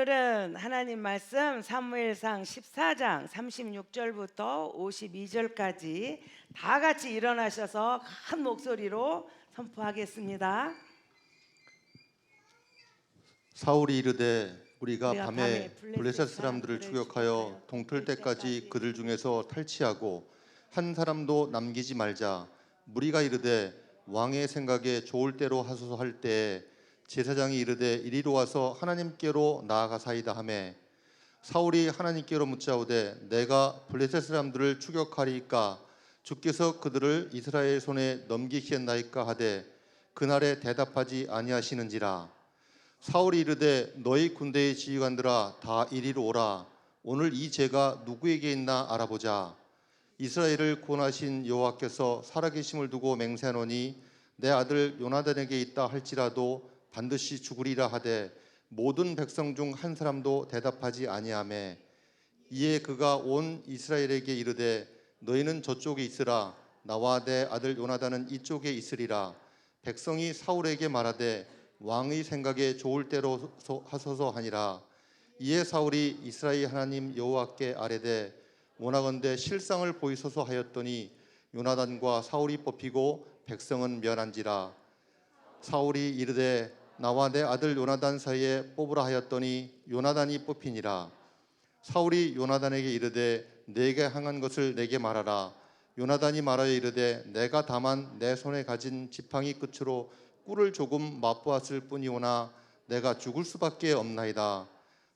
오늘은 하나님 말씀 사무엘상 14장 36절부터 52절까지 다 같이 일어나셔서 큰 목소리로 선포하겠습니다. 사울이 이르되 우리가 우리가 밤에 블레셋 사람들을 사람들을 추격하여 동틀 때까지 그들 중에서 탈취하고 한 사람도 남기지 말자. 무리가 이르되 왕의 생각에 좋을 대로 하소서 할 때에 제사장이 이르되 이리로 와서 하나님께로 나아가사이다 하매 사울이 하나님께로 묻자오되 내가 블레셋 사람들을 추격하리이까 주께서 그들을 이스라엘 손에 넘기시겠나이까 하되 그날에 대답하지 아니하시는지라. 사울이 이르되 너희 군대의 지휘관들아 다 이리로 오라. 오늘 이 죄가 누구에게 있나 알아보자. 이스라엘을 구원하신 여호와께서 살아계심을 두고 맹세하노니 내 아들 요나단에게 있다 할지라도 반드시 죽으리라 하되 모든 백성 중 한 사람도 대답하지 아니하매 이에 그가 온 이스라엘에게 이르되 너희는 저쪽에 있으라. 나와 내 아들 요나단은 이쪽에 있으리라. 백성이 사울에게 말하되 왕의 생각에 좋을 대로 하소서 하니라. 이에 사울이 이스라엘 하나님 여호와께 아뢰되 원하건대 실상을 보이소서 하였더니 요나단과 사울이 뽑히고 백성은 멸한지라. 사울이 이르되 나와 내 아들 요나단 사이에 뽑으라 하였더니 요나단이 뽑히니라. 사울이 요나단에게 이르되 내게 행한 것을 내게 말하라. 요나단이 말하여 이르되 내가 다만 내 손에 가진 지팡이 끝으로 꿀을 조금 맛보았을 뿐이오나 내가 죽을 수밖에 없나이다.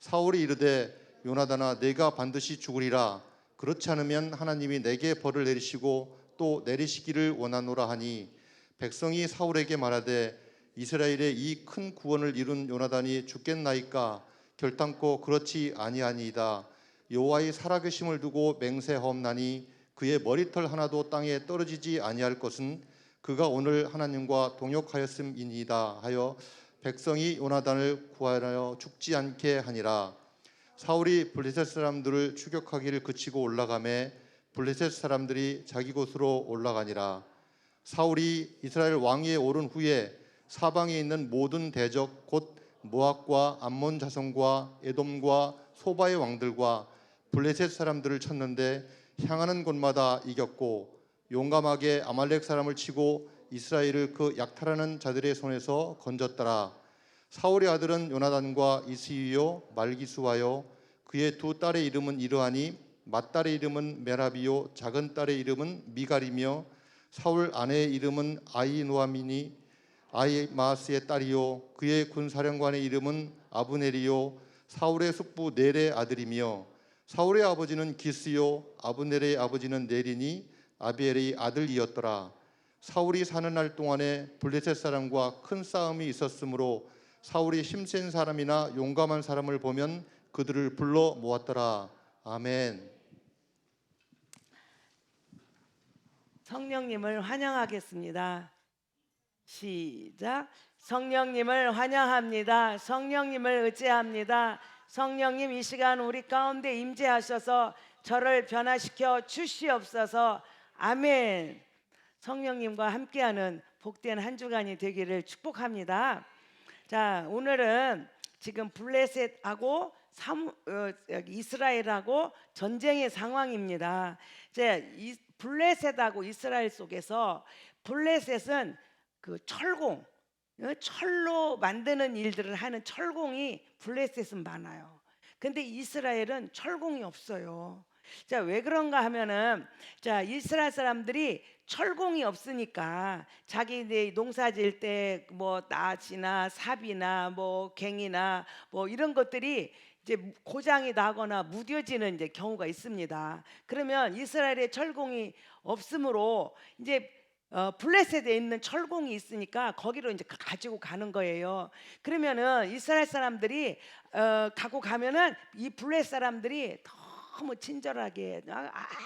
사울이 이르되 요나단아 내가 반드시 죽으리라. 그렇지 않으면 하나님이 내게 벌을 내리시고 또 내리시기를 원하노라 하니 백성이 사울에게 말하되 이스라엘의 이 큰 구원을 이룬 요나단이 죽겠나이까. 결단코 그렇지 아니하니이다. 여호와의 살아계심을 두고 맹세하옵나니 그의 머리털 하나도 땅에 떨어지지 아니할 것은 그가 오늘 하나님과 동역하였음이니이다 하여 백성이 요나단을 구하여 죽지 않게 하니라. 사울이 블레셋 사람들을 추격하기를 그치고 올라가매 블레셋 사람들이 자기 곳으로 올라가니라. 사울이 이스라엘 왕위에 오른 후에 사방에 있는 모든 대적 곧 모압과 암몬 자손과 에돔과 소바의 왕들과 블레셋 사람들을 쳤는데 향하는 곳마다 이겼고 용감하게 아말렉 사람을 치고 이스라엘을 그 약탈하는 자들의 손에서 건졌더라. 사울의 아들은 요나단과 이스이요 말기수와요. 그의 두 딸의 이름은 이러하니 맏딸의 이름은 메라비요 작은 딸의 이름은 미갈이며 사울 아내의 이름은 아히노아미니 아히마스의 딸이요 그의 군사령관의 이름은 아브넬이요 사울의 숙부 넬의 아들이며 사울의 아버지는 기스요 아브넬의 아버지는 넬이니 아비엘의 아들이었더라. 사울이 사는 날 동안에 블레셋 사람과 큰 싸움이 있었으므로 사울이 힘센 사람이나 용감한 사람을 보면 그들을 불러 모았더라. 아멘. 성령님을 환영하겠습니다. 시작. 성령님을 환영합니다. 성령님을 의지합니다. 성령님 이 시간 우리 가운데 임재하셔서 저를 변화시켜 주시옵소서. 아멘. 성령님과 함께하는 복된 한 주간이 되기를 축복합니다. 자, 오늘은 지금 블레셋하고 이스라엘하고 전쟁의 상황입니다. 이제 블레셋하고 이스라엘 속에서 블레셋은 그 철로 만드는 일들을 하는 철공이 블레셋은 많아요. 근데 이스라엘은 철공이 없어요. 자, 왜 그런가 하면은 자, 이스라엘 사람들이 철공이 없으니까 자기네 농사 지을 때 뭐 낫이나 삽이나 뭐 갱이나 뭐 이런 것들이 이제 고장이 나거나 무뎌지는 이제 경우가 있습니다. 그러면 이스라엘의 철공이 없으므로 이제 블레셋에 있는 철공이 있으니까 거기로 이제 가지고 가는 거예요. 그러면은 이스라엘 사람들이 갖고 가면은 이 블레셋 사람들이 너무 친절하게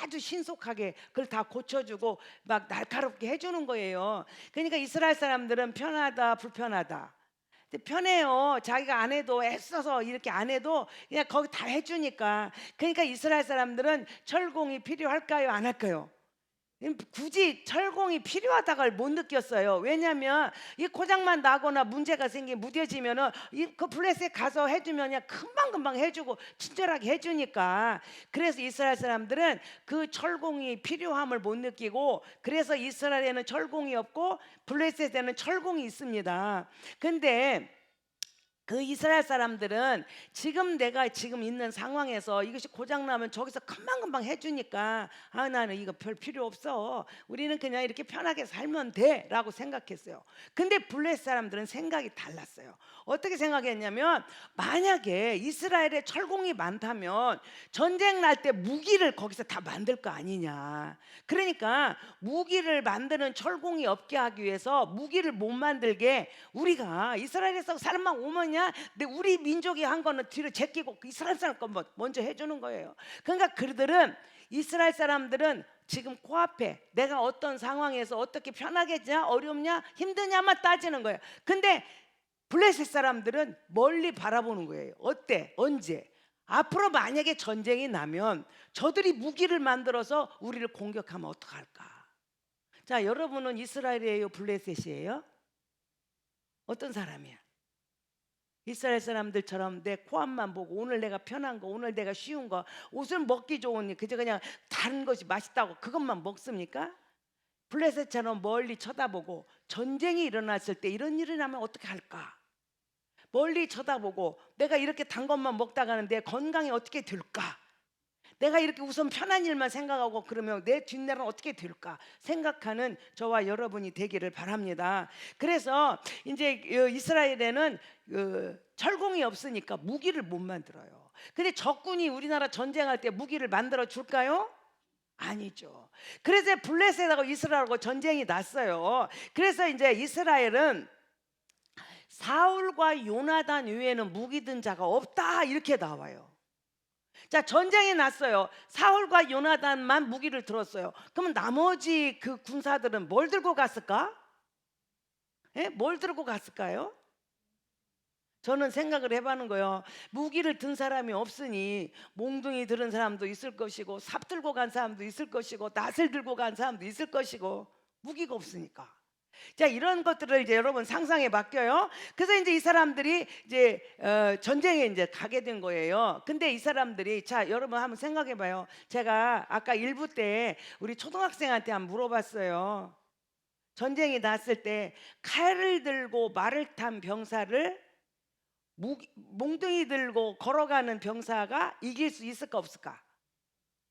아주 신속하게 그걸 다 고쳐주고 막 날카롭게 해주는 거예요. 그러니까 이스라엘 사람들은 편하다 불편하다. 근데 편해요. 자기가 안 해도 애써서 이렇게 안 해도 그냥 거기 다 해주니까. 그러니까 이스라엘 사람들은 철공이 필요할까요? 안 할까요? 굳이 철공이 필요하다고 못 느꼈어요. 왜냐하면 이 고장만 나거나 문제가 무뎌지면은 그 블레셋 가서 해주면 그냥 금방금방 해주고 친절하게 해주니까. 그래서 이스라엘 사람들은 그 철공이 필요함을 못 느끼고, 그래서 이스라엘에는 철공이 없고 블레셋에는 철공이 있습니다. 근데 그 이스라엘 사람들은 내가 지금 있는 상황에서 이것이 고장나면 저기서 금방금방 해주니까 나는 이거 별 필요 없어, 우리는 그냥 이렇게 편하게 살면 돼 라고 생각했어요. 근데 블레셋 사람들은 생각이 달랐어요. 어떻게 생각했냐면, 만약에 이스라엘에 철공이 많다면 전쟁 날 때 무기를 거기서 다 만들 거 아니냐. 그러니까 무기를 만드는 철공이 없게 하기 위해서 무기를 못 만들게 우리가 이스라엘에서 사람만 오면 근데 우리 민족이 한 거는 뒤로 제끼고 이스라엘 사람 거 먼저 해주는 거예요. 그러니까 그들은, 이스라엘 사람들은 지금 코앞에 내가 어떤 상황에서 어떻게 편하겠냐, 어렵냐, 힘드냐만 따지는 거예요. 근데 블레셋 사람들은 멀리 바라보는 거예요. 어때? 언제? 앞으로 만약에 전쟁이 나면 저들이 무기를 만들어서 우리를 공격하면 어떡할까? 자, 여러분은 이스라엘이에요, 블레셋이에요? 어떤 사람이야? 이스라엘 사람들처럼 내 코앞만 보고 오늘 내가 편한 거, 오늘 내가 쉬운 거, 옷을 먹기 좋으니 그냥 다른 것이 맛있다고 그것만 먹습니까? 블레셋처럼 멀리 쳐다보고 전쟁이 일어났을 때 이런 일이 나면 어떻게 할까? 멀리 쳐다보고 내가 이렇게 단 것만 먹다가는 내 건강이 어떻게 될까? 내가 이렇게 우선 편한 일만 생각하고 그러면 내 뒷날은 어떻게 될까 생각하는 저와 여러분이 되기를 바랍니다. 그래서 이제 이스라엘에는 철공이 없으니까 무기를 못 만들어요. 근데 적군이 우리나라 전쟁할 때 무기를 만들어 줄까요? 아니죠. 그래서 블레셋하고 이스라엘하고 전쟁이 났어요. 그래서 이제 이스라엘은 사울과 요나단 외에는 무기 든 자가 없다 이렇게 나와요. 자, 전쟁이 났어요. 사울과 요나단만 무기를 들었어요. 그러면 나머지 그 군사들은 뭘 들고 갔을까? 뭘 들고 갔을까요? 저는 생각을 해보는 거예요. 무기를 든 사람이 없으니 몽둥이 들은 사람도 있을 것이고, 삽 들고 간 사람도 있을 것이고, 낫을 들고 간 사람도 있을 것이고, 무기가 없으니까. 자, 이런 것들을 이제 여러분 상상에 맡겨요. 그래서 이제 이 사람들이 이제 전쟁에 이제 가게 된 거예요. 근데 이 사람들이, 자, 여러분 한번 생각해 봐요. 제가 아까 1부 때 우리 초등학생한테 한번 물어봤어요. 전쟁이 났을 때 칼을 들고 말을 탄 병사를 몽둥이 들고 걸어가는 병사가 이길 수 있을까 없을까?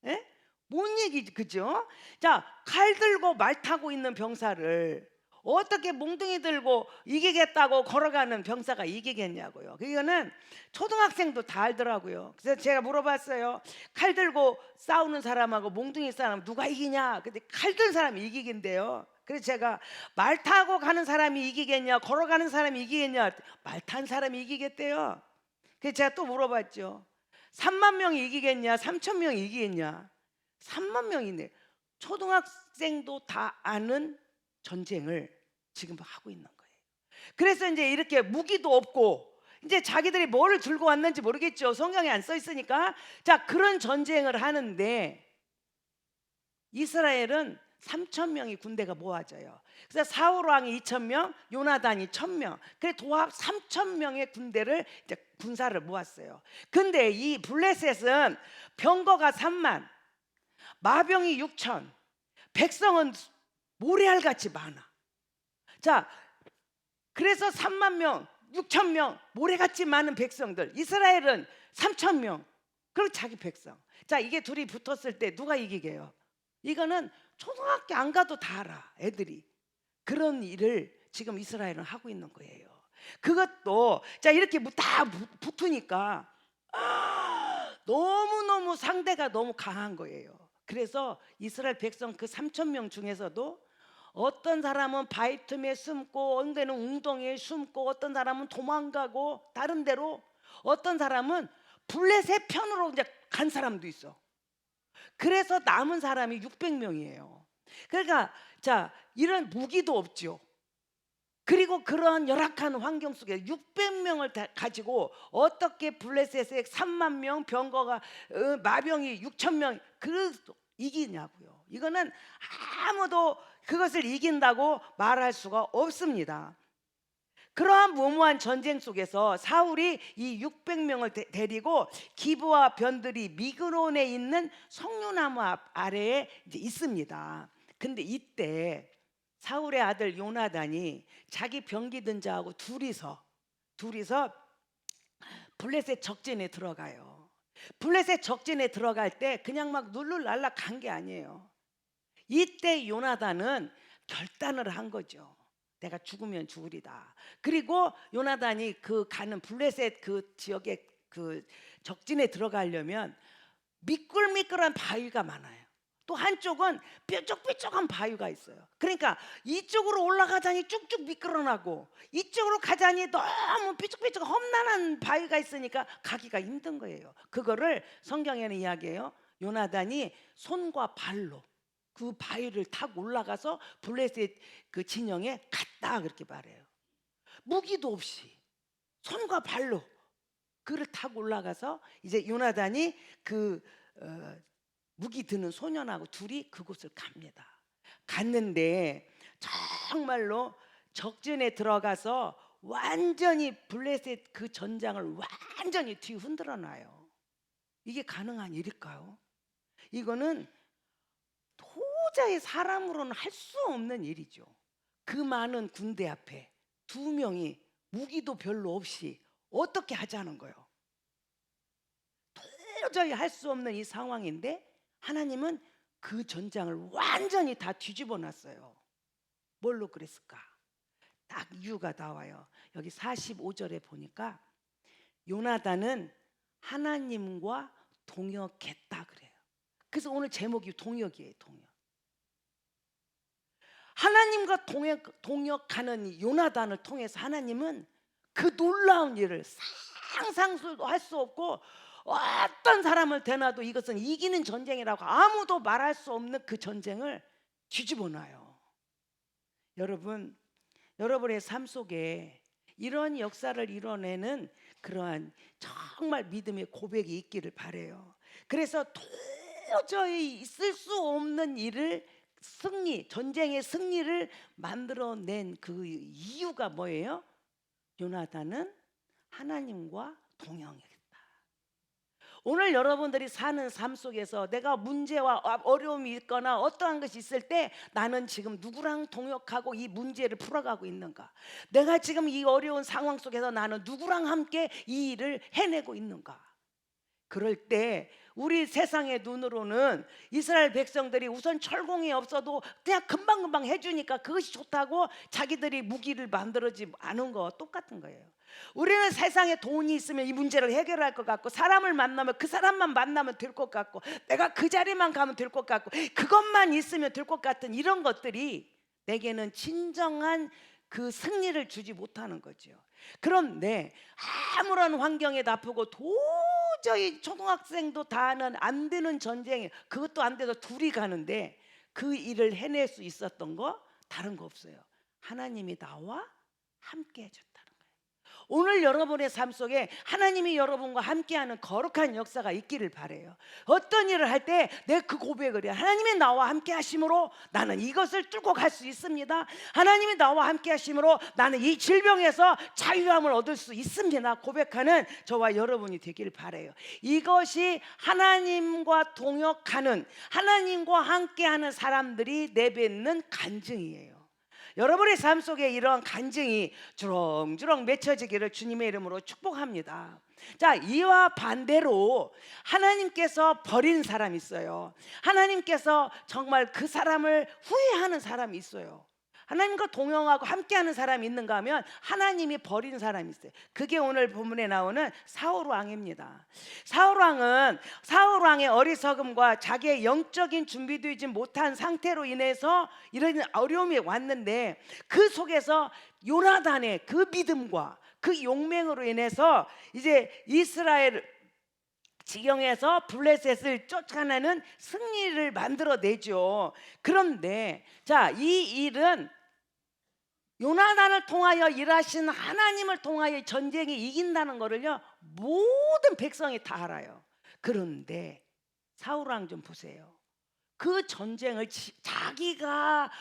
예? 못 이기지, 그죠? 자, 칼 들고 말 타고 있는 병사를 어떻게 몽둥이 들고 이기겠다고 걸어가는 병사가 이기겠냐고요. 이거는 초등학생도 다 알더라고요. 그래서 제가 물어봤어요. 칼 들고 싸우는 사람하고 몽둥이 사람 누가 이기냐? 근데 칼 든 사람이 이기긴대요. 그래서 제가 말 타고 가는 사람이 이기겠냐, 걸어가는 사람이 이기겠냐, 말 탄 사람이 이기겠대요. 그래서 제가 또 물어봤죠. 3만 명이 이기겠냐, 3천 명이 이기겠냐? 3만 명이네. 초등학생도 다 아는 전쟁을 지금 하고 있는 거예요. 그래서 이제 이렇게 무기도 없고 이제 자기들이 뭐를 들고 왔는지 모르겠죠. 성경에 안 써 있으니까. 자, 그런 전쟁을 하는데 이스라엘은 3천 명이 군대가 모아져요. 그래서 사울 왕이 2천 명, 요나단이 1,000 명. 그래 도합 3천 명의 군대를 이제 군사를 모았어요. 근데 이 블레셋은 병거가 3만, 마병이 6천, 백성은 모래알같이 많아. 자, 그래서 3만 명, 6천 명, 모래같이 많은 백성들. 이스라엘은 3천 명, 그리고 자기 백성. 자, 이게 둘이 붙었을 때 누가 이기게요? 이거는 초등학교 안 가도 다 알아, 애들이. 그런 일을 지금 이스라엘은 하고 있는 거예요. 그것도 자, 이렇게 다 붙으니까 너무너무 상대가 너무 강한 거예요. 그래서 이스라엘 백성 그 3천 명 중에서도 어떤 사람은 바위 틈에 숨고, 어떤 데는 웅덩이에 숨고, 어떤 사람은 도망가고, 다른 데로, 어떤 사람은 블레셋 편으로 이제 간 사람도 있어. 그래서 남은 사람이 600명이에요. 그러니까 자, 이런 무기도 없죠. 그리고 그러한 열악한 환경 속에 600명을 가지고 어떻게 블레셋의 3만 명 병거가 마병이 6천 명, 그 이기냐고요. 이거는 아무도 그것을 이긴다고 말할 수가 없습니다. 그러한 무모한 전쟁 속에서 사울이 이 600명을 데리고 기브와 변들이 미그론에 있는 석류나무 아래에 이제 있습니다. 근데 이때 사울의 아들 요나단이 자기 병기 든 자하고 둘이서 블레셋 적진에 들어가요. 블레셋 적진에 들어갈 때 그냥 막 룰루랄라 간 게 아니에요. 이때 요나단은 결단을 한 거죠. 내가 죽으면 죽으리다. 그리고 요나단이 그 가는 블레셋 그 지역에 그 적진에 들어가려면 미끌미끌한 바위가 많아요. 또 한쪽은 뾰족뾰족한 바위가 있어요. 그러니까 이쪽으로 올라가자니 쭉쭉 미끄러나고 이쪽으로 가자니 너무 뾰족뾰족 험난한 바위가 있으니까 가기가 힘든 거예요. 그거를 성경에는 이야기해요. 요나단이 손과 발로 그 바위를 타고 올라가서 블레셋 그 진영에 갔다 그렇게 말해요. 무기도 없이 손과 발로 그를 타고 올라가서 이제 요나단이 그 무기 드는 소년하고 둘이 그곳을 갑니다. 갔는데 정말로 적진에 들어가서 완전히 블레셋 그 전장을 완전히 뒤흔들어 놔요. 이게 가능한 일일까요? 이거는 도저히 사람으로는 할 수 없는 일이죠. 그 많은 군대 앞에 두 명이 무기도 별로 없이 어떻게 하자는 거예요? 도저히 할 수 없는 이 상황인데 하나님은 그 전장을 완전히 다 뒤집어 놨어요. 뭘로 그랬을까? 딱 이유가 나와요. 여기 45절에 보니까 요나단은 하나님과 동역했다 그래요. 그래서 오늘 제목이 동역이에요. 동역. 하나님과 동역하는 요나단을 통해서 하나님은 그 놀라운 일을 상상도 할 수 없고 어떤 사람을 대놔도 이것은 이기는 전쟁이라고 아무도 말할 수 없는 그 전쟁을 뒤집어 놔요. 여러분, 여러분의 삶 속에 이런 역사를 이뤄내는 그러한 정말 믿음의 고백이 있기를 바라요. 그래서 도저히 있을 수 없는 일을 전쟁의 승리를 만들어낸 그 이유가 뭐예요? 요나단은 하나님과 동역했다. 오늘 여러분들이 사는 삶 속에서 내가 문제와 어려움이 있거나 어떠한 것이 있을 때 나는 지금 누구랑 동역하고 이 문제를 풀어가고 있는가? 내가 지금 이 어려운 상황 속에서 나는 누구랑 함께 이 일을 해내고 있는가? 그럴 때 우리 세상의 눈으로는 이스라엘 백성들이 우선 철공이 없어도 그냥 금방금방 해주니까 그것이 좋다고 자기들이 무기를 만들어지 않은 거 똑같은 거예요. 우리는 세상에 돈이 있으면 이 문제를 해결할 것 같고 사람을 만나면 그 사람만 만나면 될 것 같고 내가 그 자리만 가면 될 것 같고 그것만 있으면 될 것 같은 이런 것들이 내게는 진정한 그 승리를 주지 못하는 거죠. 그런데 아무런 환경에 나쁘고 도저히 초등학생도 다는 안 되는 전쟁에 그것도 안 돼서 둘이 가는데 그 일을 해낼 수 있었던 거 다른 거 없어요. 하나님이 나와 함께 해줬다는 거예요. 오늘 여러분의 삶 속에 하나님이 여러분과 함께하는 거룩한 역사가 있기를 바라요. 어떤 일을 할 때 내 그 고백을 해요. 하나님이 나와 함께 하심으로 나는 이것을 뚫고 갈 수 있습니다. 하나님이 나와 함께 하심으로 나는 이 질병에서 자유함을 얻을 수 있습니다. 고백하는 저와 여러분이 되기를 바라요. 이것이 하나님과 동역하는 하나님과 함께하는 사람들이 내뱉는 간증이에요. 여러분의 삶 속에 이러한 간증이 주렁주렁 맺혀지기를 주님의 이름으로 축복합니다. 자, 이와 반대로 하나님께서 버린 사람이 있어요. 하나님께서 정말 그 사람을 후회하는 사람이 있어요. 하나님과 동행하고 함께하는 사람이 있는가 하면 하나님이 버린 사람이 있어요. 그게 오늘 본문에 나오는 사울 왕입니다. 사울 왕의 어리석음과 자기의 영적인 준비되지 못한 상태로 인해서 이런 어려움이 왔는데 그 속에서 요나단의 그 믿음과 그 용맹으로 인해서 이제 이스라엘 지경에서 블레셋을 쫓아내는 승리를 만들어내죠. 그런데 자, 이 일은 요나단을 통하여 일하신 하나님을 통하여 전쟁이 이긴다는 것을요 모든 백성이 다 알아요. 그런데 사울 왕 좀 보세요. 그 전쟁을 자기가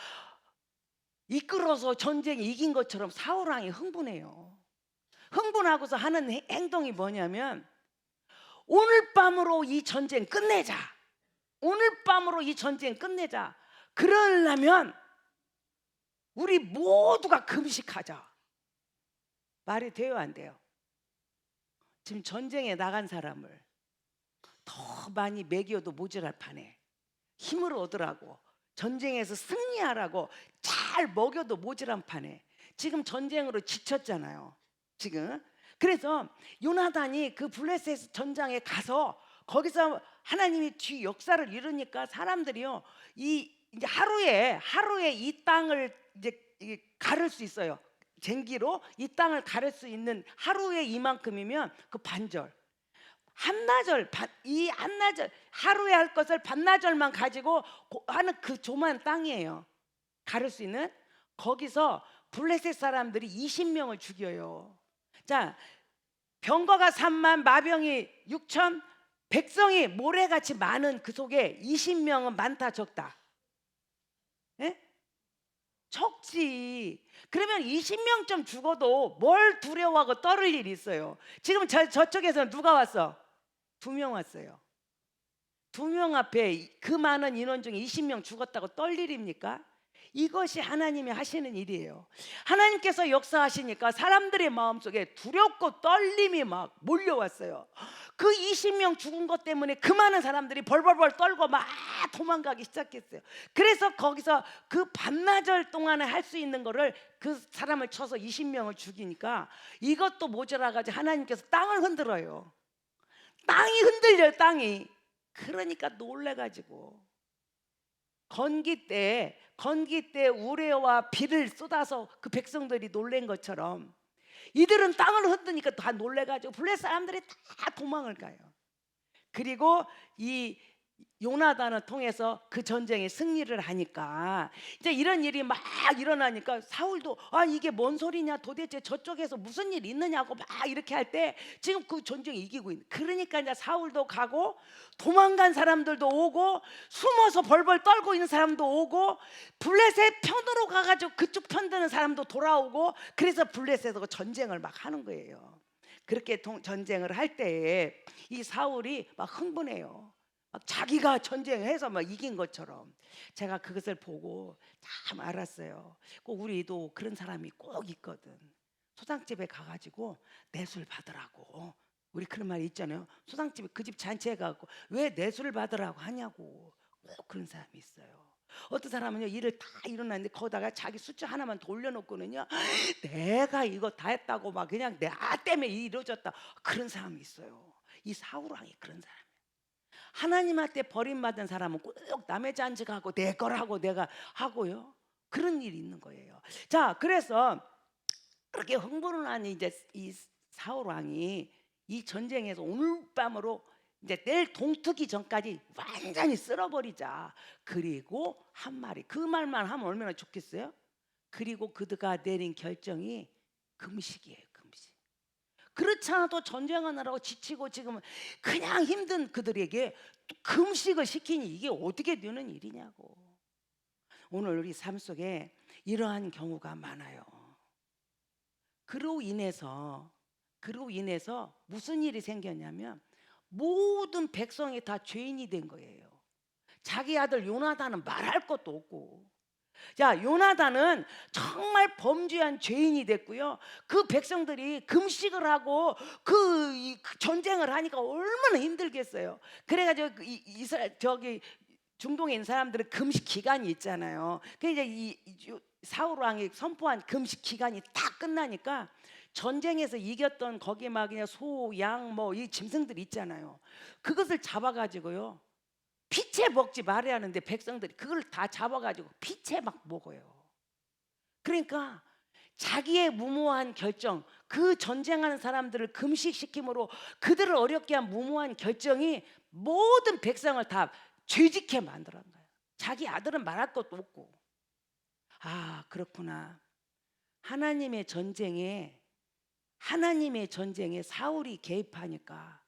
이끌어서 전쟁에 이긴 것처럼 사울 왕이 흥분해요. 흥분하고서 하는 행동이 뭐냐면 오늘 밤으로 이 전쟁 끝내자. 오늘 밤으로 이 전쟁 끝내자. 그러려면 우리 모두가 금식하자. 말이 돼요, 안 돼요? 지금 전쟁에 나간 사람을 더 많이 먹여도 모자랄 판에 힘을 얻으라고, 전쟁에서 승리하라고 잘 먹여도 모자란 판에 지금 전쟁으로 지쳤잖아요, 지금. 그래서 요나단이 그 블레셋 전장에 가서 거기서 하나님이 뒤 역사를 이루니까 사람들이요, 이제 하루에 이 땅을 이제 가를 수 있어요. 쟁기로 이 땅을 가를 수 있는 하루에 이만큼이면 그 반절, 한나절, 이 한나절 하루에 할 것을 반나절만 가지고 하는 그 조만 땅이에요. 가를 수 있는. 거기서 블레셋 사람들이 20명을 죽여요. 자, 병거가 3만, 마병이 6천, 백성이 모래같이 많은 그 속에 20명은 많다 적다? 예? 적지. 그러면 20명쯤 죽어도 뭘 두려워하고 떨을 일이 있어요. 지금 저쪽에서는 누가 왔어? 2명 왔어요. 2명 앞에 그 많은 인원 중에 20명 죽었다고 떨 일입니까? 이것이 하나님이 하시는 일이에요. 하나님께서 역사하시니까 사람들의 마음속에 두렵고 떨림이 막 몰려왔어요. 그 20명 죽은 것 때문에 그 많은 사람들이 벌벌벌 떨고 막 도망가기 시작했어요. 그래서 거기서 그 반나절 동안에 할 수 있는 거를 그 사람을 쳐서 20명을 죽이니까 이것도 모자라가지고 하나님께서 땅을 흔들어요. 땅이 흔들려요, 땅이. 그러니까 놀래가지고 건기 때 우레와 비를 쏟아서 그 백성들이 놀란 것처럼 이들은 땅을 흔드니까 다 놀래가지고 블레셋 사람들이 다 도망을 가요. 그리고 이 요나단을 통해서 그 전쟁에 승리를 하니까 이제 이런 일이 막 일어나니까 사울도 이게 뭔 소리냐, 도대체 저쪽에서 무슨 일 있느냐고 막 이렇게 할 때 지금 그 전쟁이 이기고 있는. 그러니까 이제 사울도 가고 도망간 사람들도 오고 숨어서 벌벌 떨고 있는 사람도 오고 블레셋 편으로 가가지고 그쪽 편 드는 사람도 돌아오고 그래서 블레셋하고 전쟁을 막 하는 거예요. 그렇게 전쟁을 할 때에 이 사울이 막 흥분해요. 막 자기가 전쟁해서 막 이긴 것처럼. 제가 그것을 보고 참 알았어요. 꼭 우리도 그런 사람이 꼭 있거든. 소장집에 가가지고 내술 받으라고. 우리 그런 말이 있잖아요. 소장집에 그 집 잔치에 가고 왜 내술 받으라고 하냐고. 꼭 그런 사람이 있어요. 어떤 사람은요, 일을 다 일어났는데 거기다가 자기 숫자 하나만 더 올려놓고는요, 내가 이거 다 했다고 막 그냥 나 때문에 이루어졌다, 그런 사람이 있어요. 이 사울 왕이 그런 사람. 하나님한테 버림받은 사람은 꼭 남의 잔치 가고 내 거라고 내가 하고요, 그런 일이 있는 거예요. 자, 그래서 그렇게 흥분을 한 이제 이 사울 왕이 이 전쟁에서 오늘 밤으로 이제 내일 동트기 전까지 완전히 쓸어버리자. 그리고 한 말이, 그 말만 하면 얼마나 좋겠어요? 그리고 그들가 내린 결정이 금식이에요, 금식. 그렇지 않아도 전쟁하느라고 지치고 지금 그냥 힘든 그들에게 금식을 시키니 이게 어떻게 되는 일이냐고. 오늘 우리 삶 속에 이러한 경우가 많아요. 그로 인해서 무슨 일이 생겼냐면 모든 백성이 다 죄인이 된 거예요. 자기 아들 요나단은 말할 것도 없고. 자, 요나단은 정말 범죄한 죄인이 됐고요. 그 백성들이 금식을 하고 그 전쟁을 하니까 얼마나 힘들겠어요. 그래가지고 이스라엘 저기 중동에 있는 사람들은 금식 기간이 있잖아요. 그 이제 이 사울 왕이 선포한 금식 기간이 딱 끝나니까 전쟁에서 이겼던 거기 막 그냥 소, 양 뭐 이 짐승들 있잖아요. 그것을 잡아가지고요, 피채 먹지 말아야 하는데 백성들이 그걸 다 잡아가지고 피채 막 먹어요. 그러니까 자기의 무모한 결정, 그 전쟁하는 사람들을 금식시킴으로 그들을 어렵게 한 무모한 결정이 모든 백성을 다 죄짓게 만들었는 거예요. 자기 아들은 말할 것도 없고. 그렇구나. 하나님의 전쟁에 사울이 개입하니까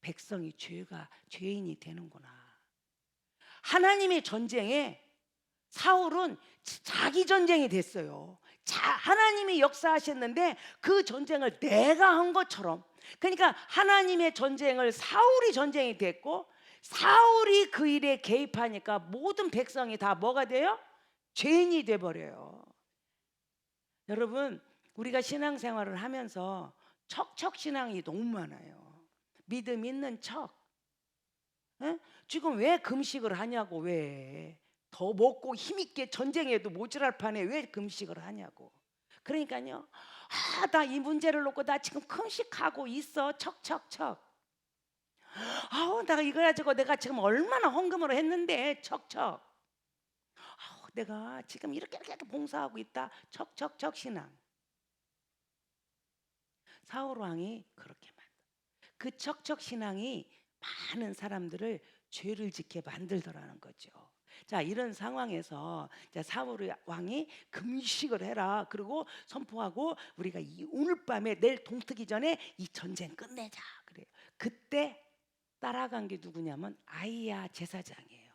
백성이 죄인이 되는구나. 하나님의 전쟁에 사울은 자기 전쟁이 됐어요. 하나님이 역사하셨는데 그 전쟁을 내가 한 것처럼, 그러니까 하나님의 전쟁을 사울이 전쟁이 됐고, 사울이 그 일에 개입하니까 모든 백성이 다 뭐가 돼요? 죄인이 돼 버려요. 여러분, 우리가 신앙생활을 하면서 척척 신앙이 너무 많아요. 믿음 있는 척. 에? 지금 왜 금식을 하냐고. 왜 더 먹고 힘있게 전쟁에도 모자랄 판에 왜 금식을 하냐고. 그러니까요, 나 이 문제를 놓고 나 지금 금식하고 있어. 척척척. 나 이거 가지고 내가 지금 얼마나 헌금을 했는데. 척척. 내가 지금 이렇게 봉사하고 있다. 척척척 신앙. 사울 왕이 그렇게 그 척척 신앙이 많은 사람들을 죄를 짓게 만들더라는 거죠. 자, 이런 상황에서 사울 왕이 금식을 해라. 그리고 선포하고 우리가 오늘 밤에 내일 동트기 전에 이 전쟁 끝내자. 그래요. 그때 따라간 게 누구냐면 아이야 제사장이에요.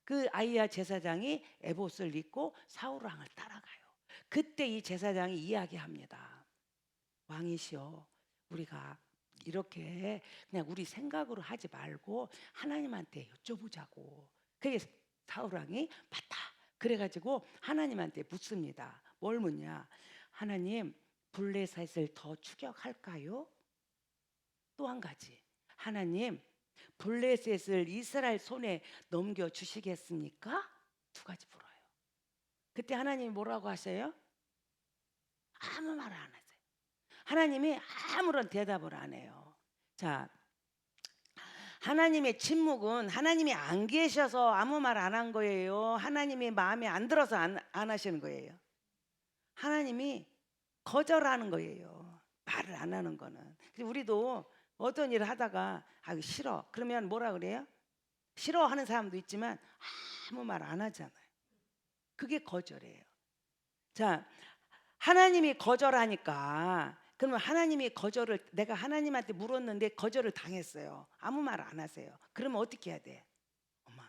그 아이야 제사장이 에봇을 입고 사울 왕을 따라가요. 그때 이 제사장이 이야기합니다. 왕이시여, 우리가 이렇게 그냥 우리 생각으로 하지 말고 하나님한테 여쭤보자고. 그게 사울 왕이 맞다. 그래가지고 하나님한테 묻습니다. 뭘 묻냐? 하나님, 블레셋을 더 추격할까요? 또 한 가지, 하나님, 블레셋을 이스라엘 손에 넘겨 주시겠습니까? 두 가지 물어요. 그때 하나님이 뭐라고 하세요? 아무 말 안 하세요. 하나님이 아무런 대답을 안 해요. 자, 하나님의 침묵은 하나님이 안 계셔서 아무 말 안 한 거예요? 하나님이 마음에 안 들어서 안 하시는 거예요? 하나님이 거절하는 거예요. 말을 안 하는 거는. 우리도 어떤 일을 하다가 싫어. 그러면 뭐라 그래요? 싫어하는 사람도 있지만 아무 말 안 하잖아요. 그게 거절이에요. 자, 하나님이 거절하니까, 그러면 하나님이 거절을, 내가 하나님한테 물었는데 거절을 당했어요. 아무 말 안 하세요. 그러면 어떻게 해야 돼? 엄마,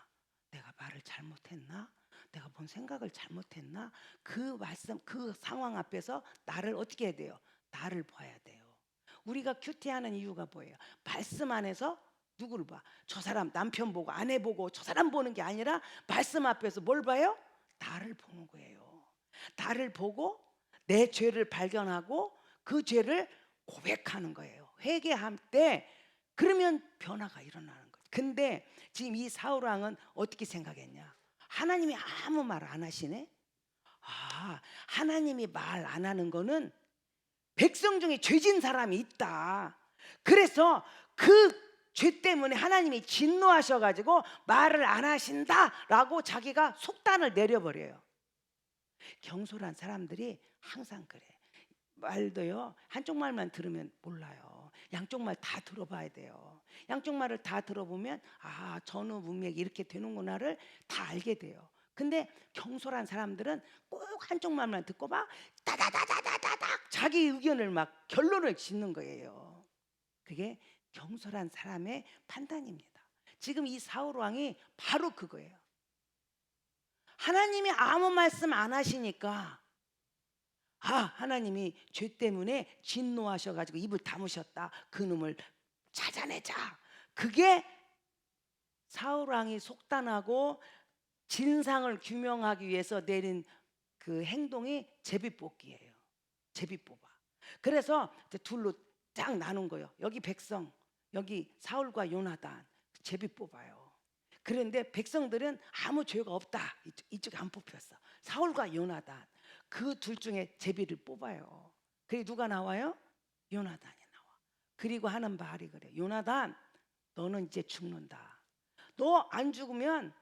내가 말을 잘못했나? 내가 뭔 생각을 잘못했나? 그 말씀, 그 상황 앞에서 나를 어떻게 해야 돼요? 나를 봐야 돼요. 우리가 큐티하는 이유가 뭐예요? 말씀 안에서 누구를 봐? 저 사람 남편 보고 아내 보고 저 사람 보는 게 아니라 말씀 앞에서 뭘 봐요? 나를 보는 거예요. 나를 보고 내 죄를 발견하고 그 죄를 고백하는 거예요. 회개할 때, 그러면 변화가 일어나는 거예요. 근데 지금 이 사울 왕은 어떻게 생각했냐? 하나님이 아무 말 안 하시네. 하나님이 말 안 하는 거는 백성 중에 죄진 사람이 있다. 그래서 그 죄 때문에 하나님이 진노하셔가지고 말을 안 하신다라고 자기가 속단을 내려버려요. 경솔한 사람들이 항상 그래. 말도요, 한쪽 말만 들으면 몰라요. 양쪽 말 다 들어봐야 돼요. 양쪽 말을 다 들어보면 전후 문맥이 이렇게 되는구나를 다 알게 돼요. 근데 경솔한 사람들은 꼭 한쪽 말만 듣고 막 따다다다다닥 자기 의견을 막 결론을 짓는 거예요. 그게 경솔한 사람의 판단입니다. 지금 이 사울 왕이 바로 그거예요. 하나님이 아무 말씀 안 하시니까 하나님이 죄 때문에 진노하셔가지고 입을 다무셨다. 그놈을 찾아내자. 그게 사울 왕이 속단하고 진상을 규명하기 위해서 내린 그 행동이 제비뽑기예요. 제비뽑아. 그래서 둘로 쫙 나눈 거예요. 여기 백성, 여기 사울과 요나단 제비뽑아요. 그런데 백성들은 아무 죄가 없다. 이쪽에 안 뽑혔어. 사울과 요나단 그 둘 중에 제비를 뽑아요. 그게 누가 나와요? 요나단이 나와. 그리고 하는 말이 그래. 요나단, 너는 이제 죽는다. 너 안 죽으면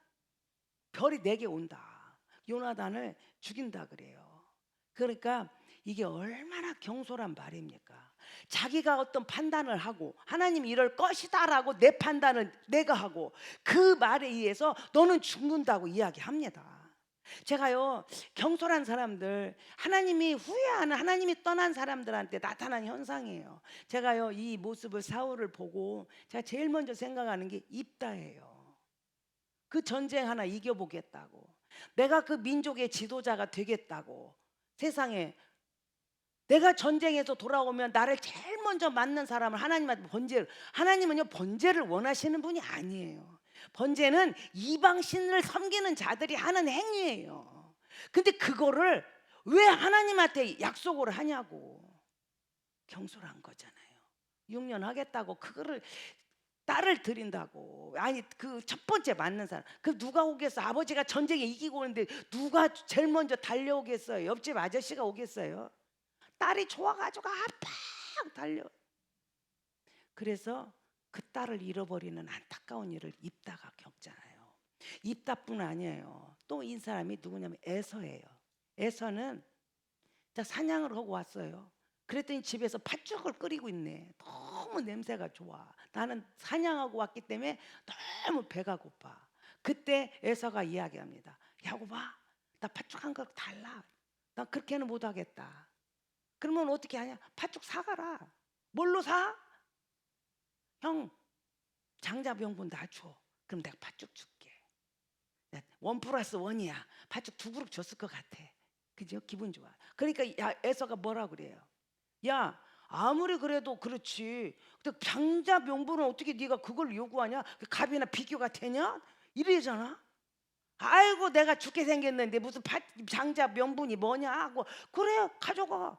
별이 내게 온다. 요나단을 죽인다 그래요. 그러니까 이게 얼마나 경솔한 말입니까? 자기가 어떤 판단을 하고 하나님이 이럴 것이다라고 내 판단을 내가 하고 그 말에 의해서 너는 죽는다고 이야기합니다. 제가요, 경솔한 사람들, 하나님이 후회하는, 하나님이 떠난 사람들한테 나타난 현상이에요. 제가요, 이 모습을 사울을 보고 제가 제일 먼저 생각하는 게 입다예요. 그 전쟁 하나 이겨보겠다고. 내가 그 민족의 지도자가 되겠다고. 세상에 내가 전쟁에서 돌아오면 나를 제일 먼저 맞는 사람을 하나님한테 번제를, 하나님은요 번제를 원하시는 분이 아니에요. 번제는 이방 신을 섬기는 자들이 하는 행위예요. 근데 그거를 왜 하나님한테 약속을 하냐고. 경솔한 거잖아요. 6년 하겠다고 그거를 딸을 드린다고. 아니 그 첫 번째 맞는 사람 그 누가 오겠어. 아버지가 전쟁에 이기고 오는데 누가 제일 먼저 달려오겠어요. 옆집 아저씨가 오겠어요. 딸이 좋아가지고 아팡 달려. 그래서 그 딸을 잃어버리는 안타까운 일을 입다가 겪잖아요. 입다뿐 아니에요. 또 이 사람이 누구냐면 에서예요. 에서는 사냥을 하고 왔어요. 그랬더니 집에서 팥죽을 끓이고 있네. 너무 냄새가 좋아. 나는 사냥하고 왔기 때문에 너무 배가 고파. 그때 에서가 이야기합니다. 야곱아, 나 팥죽 한 그릇 달라. 나 그렇게는 못하겠다. 그러면 어떻게 하냐? 팥죽 사가라. 뭘로 사? 형, 장자 명분 나 줘. 그럼 내가 팥죽 줄게. 1+1이야. 팥죽 2그릇 줬을 것 같아. 그죠? 기분 좋아. 그러니까 에서가 뭐라 그래요? 야, 아무리 그래도 그렇지. 근데 장자 명분은 어떻게 네가 그걸 요구하냐? 그 갑이나 비교가 되냐? 이러잖아. 아이고 내가 죽게 생겼는데 무슨 장자 명분이 뭐냐 하고 그래 가져가.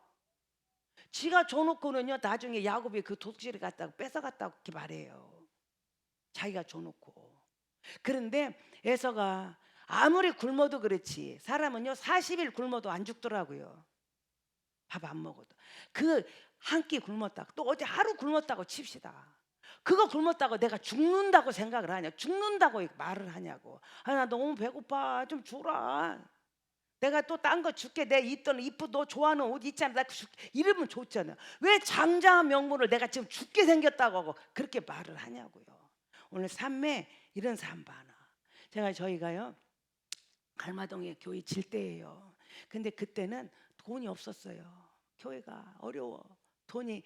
지가 줘놓고는요 나중에 야곱이 그 도둑질을 갖다가 뺏어갔다고 이렇게 말해요. 자기가 줘놓고. 그런데 에서가 아무리 굶어도 그렇지 사람은요 40일 굶어도 안 죽더라고요. 밥 안 먹어도. 그 한 끼 굶었다고 또 어제 하루 굶었다고 칩시다. 그거 굶었다고 내가 죽는다고 생각을 하냐? 죽는다고 말을 하냐고. 아, 나 너무 배고파. 좀 줘라. 내가 또 딴 거 줄게. 내 입던 이쁘 너 좋아하는 옷 있잖아. 나 이러면 좋잖아. 왜 장자 명분을 내가 지금 죽게 생겼다고 하고 그렇게 말을 하냐고요. 오늘 삶에 이런 삶 많아. 저희가요 갈마동에 교회 질 때예요. 근데 그때는 돈이 없었어요. 교회가 어려워. 돈이.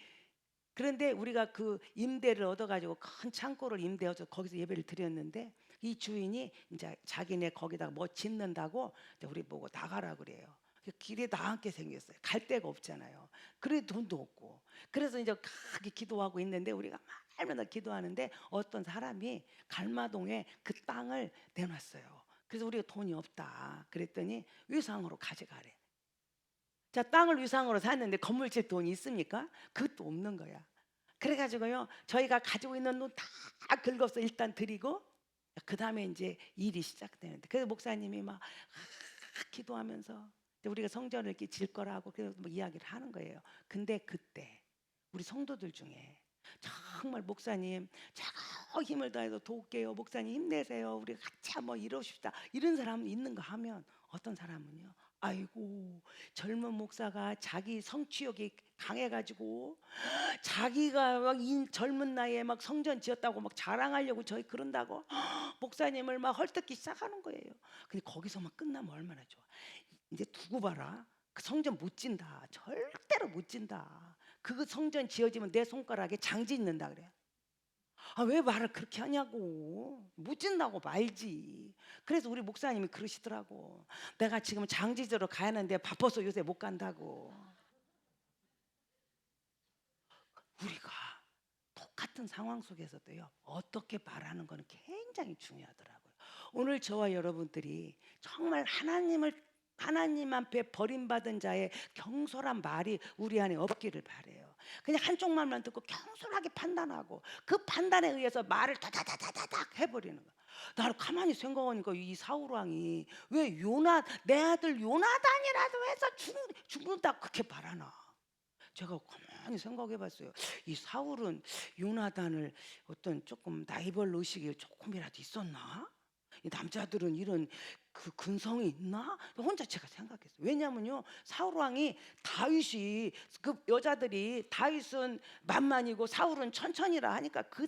그런데 우리가 그 임대를 얻어가지고 큰 창고를 임대해서 거기서 예배를 드렸는데 이 주인이 이제 자기네 거기다가 뭐 짓는다고 우리 보고 나가라 그래요. 길에 나앉게 생겼어요. 갈 데가 없잖아요. 그래 돈도 없고. 그래서 이제 크게 기도하고 있는데 우리가 말마다 기도하는데 어떤 사람이 갈마동에 그 땅을 내놨어요. 그래서 우리가 돈이 없다. 그랬더니 위상으로 가져가래. 자, 땅을 위상으로 샀는데 건물 질 돈이 있습니까? 그것도 없는 거야. 그래가지고요 저희가 가지고 있는 돈 다 긁어서 일단 드리고 그 다음에 이제 일이 시작되는데 그래서 목사님이 막 기도하면서 우리가 성전을 이렇게 질 거라고 그래서 뭐 이야기를 하는 거예요. 근데 그때 우리 성도들 중에 정말 목사님 제가 힘을 다해서 도울게요. 목사님 힘내세요. 우리 같이 한번 이러십시다. 이런 사람 있는가 하면 어떤 사람은요. 아이고 젊은 목사가 자기 성취욕이 강해가지고 자기가 막 젊은 나이에 막 성전 지었다고 막 자랑하려고 저희 그런다고 목사님을 막 헐뜯기 시작하는 거예요. 근데 거기서만 끝나면 얼마나 좋아. 이제 두고 봐라. 그 성전 못 진다. 절대로 못 진다. 그 성전 지어지면 내 손가락에 장지 있는다 그래요. 아, 왜 말을 그렇게 하냐고. 못 진다고 말지. 그래서 우리 목사님이 그러시더라고. 내가 지금 장지지로 가야 하는데 바빠서 요새 못 간다고. 우리가 똑같은 상황 속에서도요 어떻게 말하는 거는 굉장히 중요하더라고요. 오늘 저와 여러분들이 정말 하나님 앞에 버림받은 자의 경솔한 말이 우리 안에 없기를 바래요. 그냥 한쪽 말만 듣고 경솔하게 판단하고 그 판단에 의해서 말을 다다다다닥 해버리는 거. 나를 가만히 생각하니까 이 사울 왕이 왜 내 아들 요나단이라도 해서 죽는다 그렇게 말하나. 제가 가만히 생각해봤어요. 이 사울은 요나단을 어떤 조금 나이벌 의식이 조금이라도 있었나? 이 남자들은 이런 그 근성이 있나? 혼자 제가 생각했어요. 왜냐면요 사울 왕이 다윗이 그 여자들이 다윗은 만만이고 사울은 천천히라 하니까 그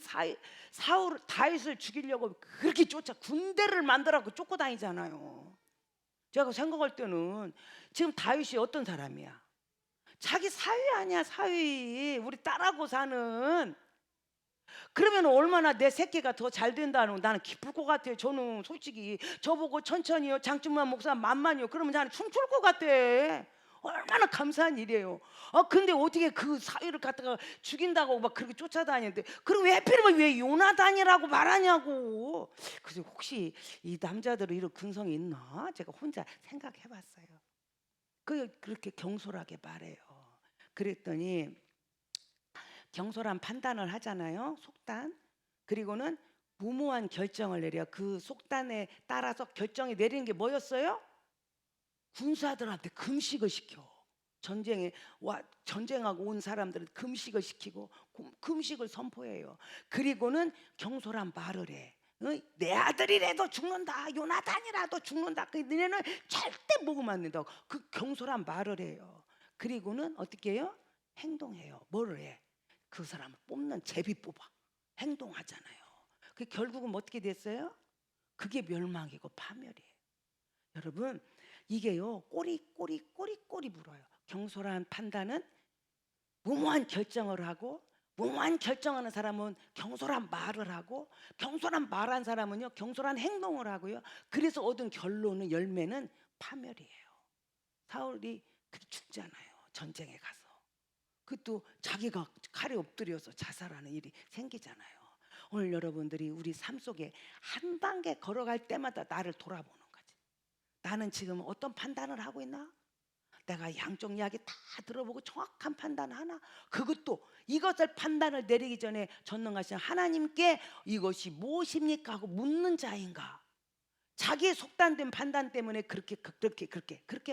사울 다윗을 죽이려고 그렇게 군대를 만들어갖고 쫓고 다니잖아요. 제가 생각할 때는 지금 다윗이 어떤 사람이야? 자기 사위 아니야 사위. 우리 딸하고 사는. 그러면 얼마나 내 새끼가 더 잘 된다는 나는 기쁠 것 같아요. 저는 솔직히 저보고 천천히요 장충만 목사 만만이요 그러면 나는 춤출 것 같아. 얼마나 감사한 일이에요. 근데 어떻게 그 사위를 갖다가 죽인다고 막 그렇게 쫓아다니는데 그럼 왜 하필이면 왜 요나단이라고 말하냐고. 그래서 혹시 이 남자들은 이런 근성이 있나 제가 혼자 생각해봤어요. 그렇게 경솔하게 말해요. 그랬더니 경솔한 판단을 하잖아요. 속단. 그리고는 무모한 결정을 내려. 그 속단에 따라서 결정이 내리는 게 뭐였어요? 군사들한테 금식을 시켜. 전쟁하고 온 사람들은 금식을 시키고 금식을 선포해요. 그리고는 경솔한 말을 해. 내 아들이라도 죽는다. 요나단이라도 죽는다. 너네는 절대 먹으면 안 된다고. 그 경솔한 말을 해요. 그리고는 어떻게 해요? 행동해요. 뭐를 해? 그 사람을 뽑는 제비 뽑아. 행동하잖아요. 그 결국은 어떻게 됐어요? 그게 멸망이고 파멸이에요. 여러분 이게요 꼬리 물어요. 경솔한 판단은 무모한 결정을 하고 무모한 결정하는 사람은 경솔한 말을 하고 경솔한 말한 사람은요 경솔한 행동을 하고요. 그래서 얻은 결론은 열매는 파멸이에요. 사울이 그렇게 죽잖아요. 전쟁에 가서. 그것도 자기가 칼에 엎드려서 자살하는 일이 생기잖아요. 오늘 여러분들이 우리 삶 속에 한 단계 걸어갈 때마다 나를 돌아보는 거지. 나는 지금 어떤 판단을 하고 있나? 내가 양쪽 이야기 다 들어보고 정확한 판단을 하나? 그것도 이것을 판단을 내리기 전에 전능하신 하나님께 이것이 무엇입니까? 하고 묻는 자인가? 자기의 속단된 판단 때문에 그렇게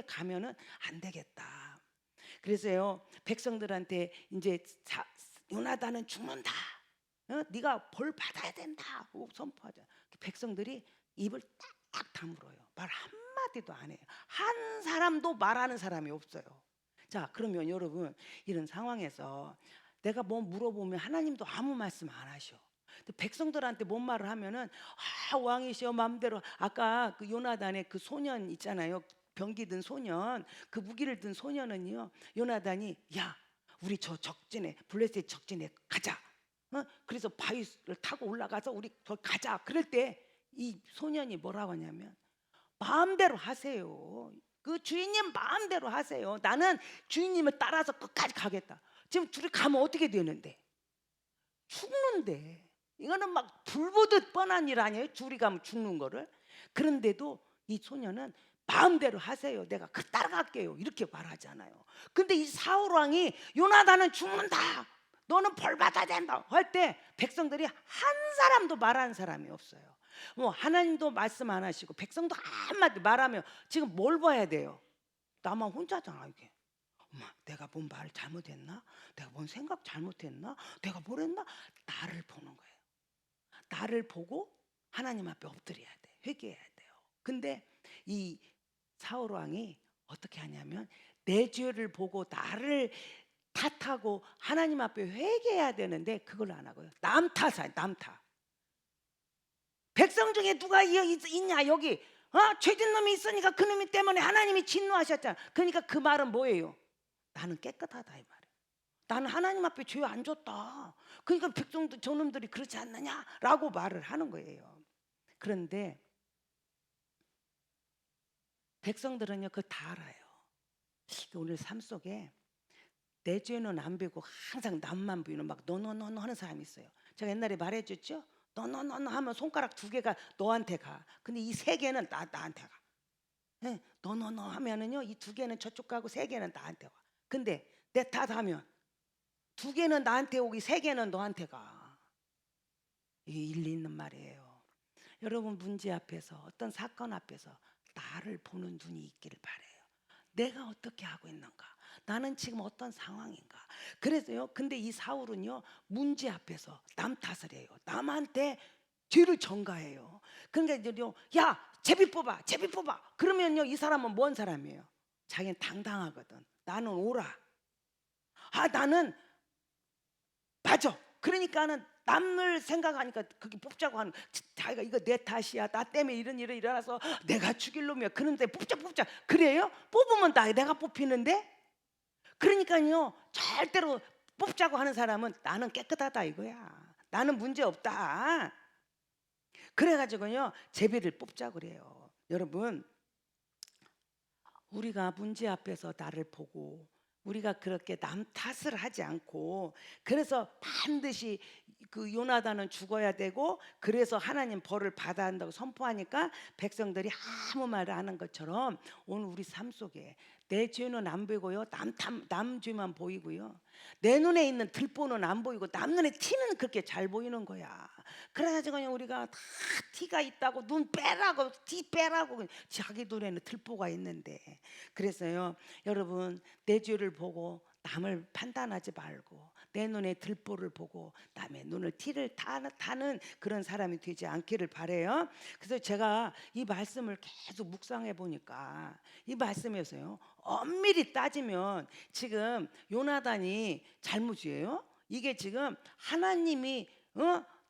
가면은 안 되겠다. 그래서요 백성들한테 이제 요나단은 죽는다. 네가 벌 받아야 된다. 하고 선포하자. 백성들이 입을 딱 다물어요. 말 한마디도 안 해요. 한 사람도 말하는 사람이 없어요. 자, 그러면 여러분 이런 상황에서 내가 뭐 물어보면 하나님도 아무 말씀 안 하셔. 근데 백성들한테 뭔 말을 하면은 왕이시여 마음대로. 아까 그 요나단의 그 소년 있잖아요. 병기 든 소년, 그 무기를 든 소년은요 요나단이 야 우리 저 적진에 블레셋 적진에 가자. 그래서 바위를 타고 올라가서 우리 더 가자. 그럴 때 이 소년이 뭐라고 하냐면 마음대로 하세요. 그 주인님 마음대로 하세요. 나는 주인님을 따라서 끝까지 가겠다. 지금 둘이 가면 어떻게 되는데? 죽는데. 이거는 막 불보듯 뻔한 일 아니에요? 둘이 가면 죽는 거를. 그런데도 이 소년은 마음대로 하세요. 내가 따라갈게요. 이렇게 말하잖아요. 근데 이 사울 왕이 요나단은 죽는다. 너는 벌 받아야 된다. 할 때 백성들이 한 사람도 말하는 사람이 없어요. 뭐 하나님도 말씀 안 하시고 백성도 한마디 말하면 지금 뭘 봐야 돼요? 나만 혼자잖아 이게. 엄마, 내가 뭔 말을 잘못했나? 내가 뭔 생각 잘못했나? 내가 뭘 했나? 나를 보는 거예요. 나를 보고 하나님 앞에 엎드려야 돼. 회개해야 돼요. 근데 이 사울 왕이 어떻게 하냐면 내 죄를 보고 나를 탓하고 하나님 앞에 회개해야 되는데 그걸 안 하고요. 남 탓이야, 남 탓. 백성 중에 누가 있냐 여기 죄진 놈이 있으니까 그 놈이 때문에 하나님이 진노하셨잖아. 그러니까 그 말은 뭐예요? 나는 깨끗하다 이 말이에요. 나는 하나님 앞에 죄 안 졌다. 그러니까 백성들 저놈들이 그렇지 않느냐라고 말을 하는 거예요. 그런데 백성들은요 그거 다 알아요. 오늘 삶 속에 내 죄는 안 비고 항상 남만 비는 막 너너너너 하는 사람이 있어요. 제가 옛날에 말해줬죠. 너너너너 하면 손가락 2개가 너한테 가. 근데 이 3개는 나한테 가. 네, 너너너 하면은요 이 2개는 저쪽 가고 3개는 나한테 와. 근데 내 탓하면 2개는 나한테 오기 3개는 너한테 가. 이게 일리 있는 말이에요. 여러분 문제 앞에서 어떤 사건 앞에서 나를 보는 눈이 있기를 바래요. 내가 어떻게 하고 있는가? 나는 지금 어떤 상황인가? 그래서요. 근데 이 사울은요 문제 앞에서 남 탓을 해요. 남한테 죄를 전가해요. 그러니까 이제요, 야 제비 뽑아, 제비 뽑아. 그러면요 이 사람은 뭔 사람이에요? 자기는 당당하거든. 나는 오라. 나는 맞아. 그러니까는 남을 생각하니까 그게 뽑자고 하는. 자기가 이거 내 탓이야. 나 때문에 이런 일이 일어나서 내가 죽일 놈이야. 그런데 뽑자. 그래요? 뽑으면 내가 뽑히는데? 그러니까요 절대로 뽑자고 하는 사람은 나는 깨끗하다 이거야. 나는 문제 없다. 그래가지고요 제비를 뽑자 그래요. 여러분, 우리가 문제 앞에서 나를 보고 우리가 그렇게 남 탓을 하지 않고, 그래서 반드시 그 요나단은 죽어야 되고 그래서 하나님 벌을 받아야 한다고 선포하니까 백성들이 아무 말을 안 한 것처럼 오늘 우리 삶 속에 내 죄는 안 보이고요, 남 죄만 보이고요, 내 눈에 있는 들보는 안 보이고 남 눈에 티는 그렇게 잘 보이는 거야. 그래가지고 그냥 우리가 다 티가 있다고 눈 빼라고, 티 빼라고, 자기 눈에는 들보가 있는데. 그래서요 여러분, 내 죄를 보고 남을 판단하지 말고 내 눈에 들보를 보고 남의 눈을 티를 타는 그런 사람이 되지 않기를 바래요. 그래서 제가 이 말씀을 계속 묵상해 보니까 이 말씀에서요 엄밀히 따지면 지금 요나단이 잘못이에요. 이게 지금 하나님이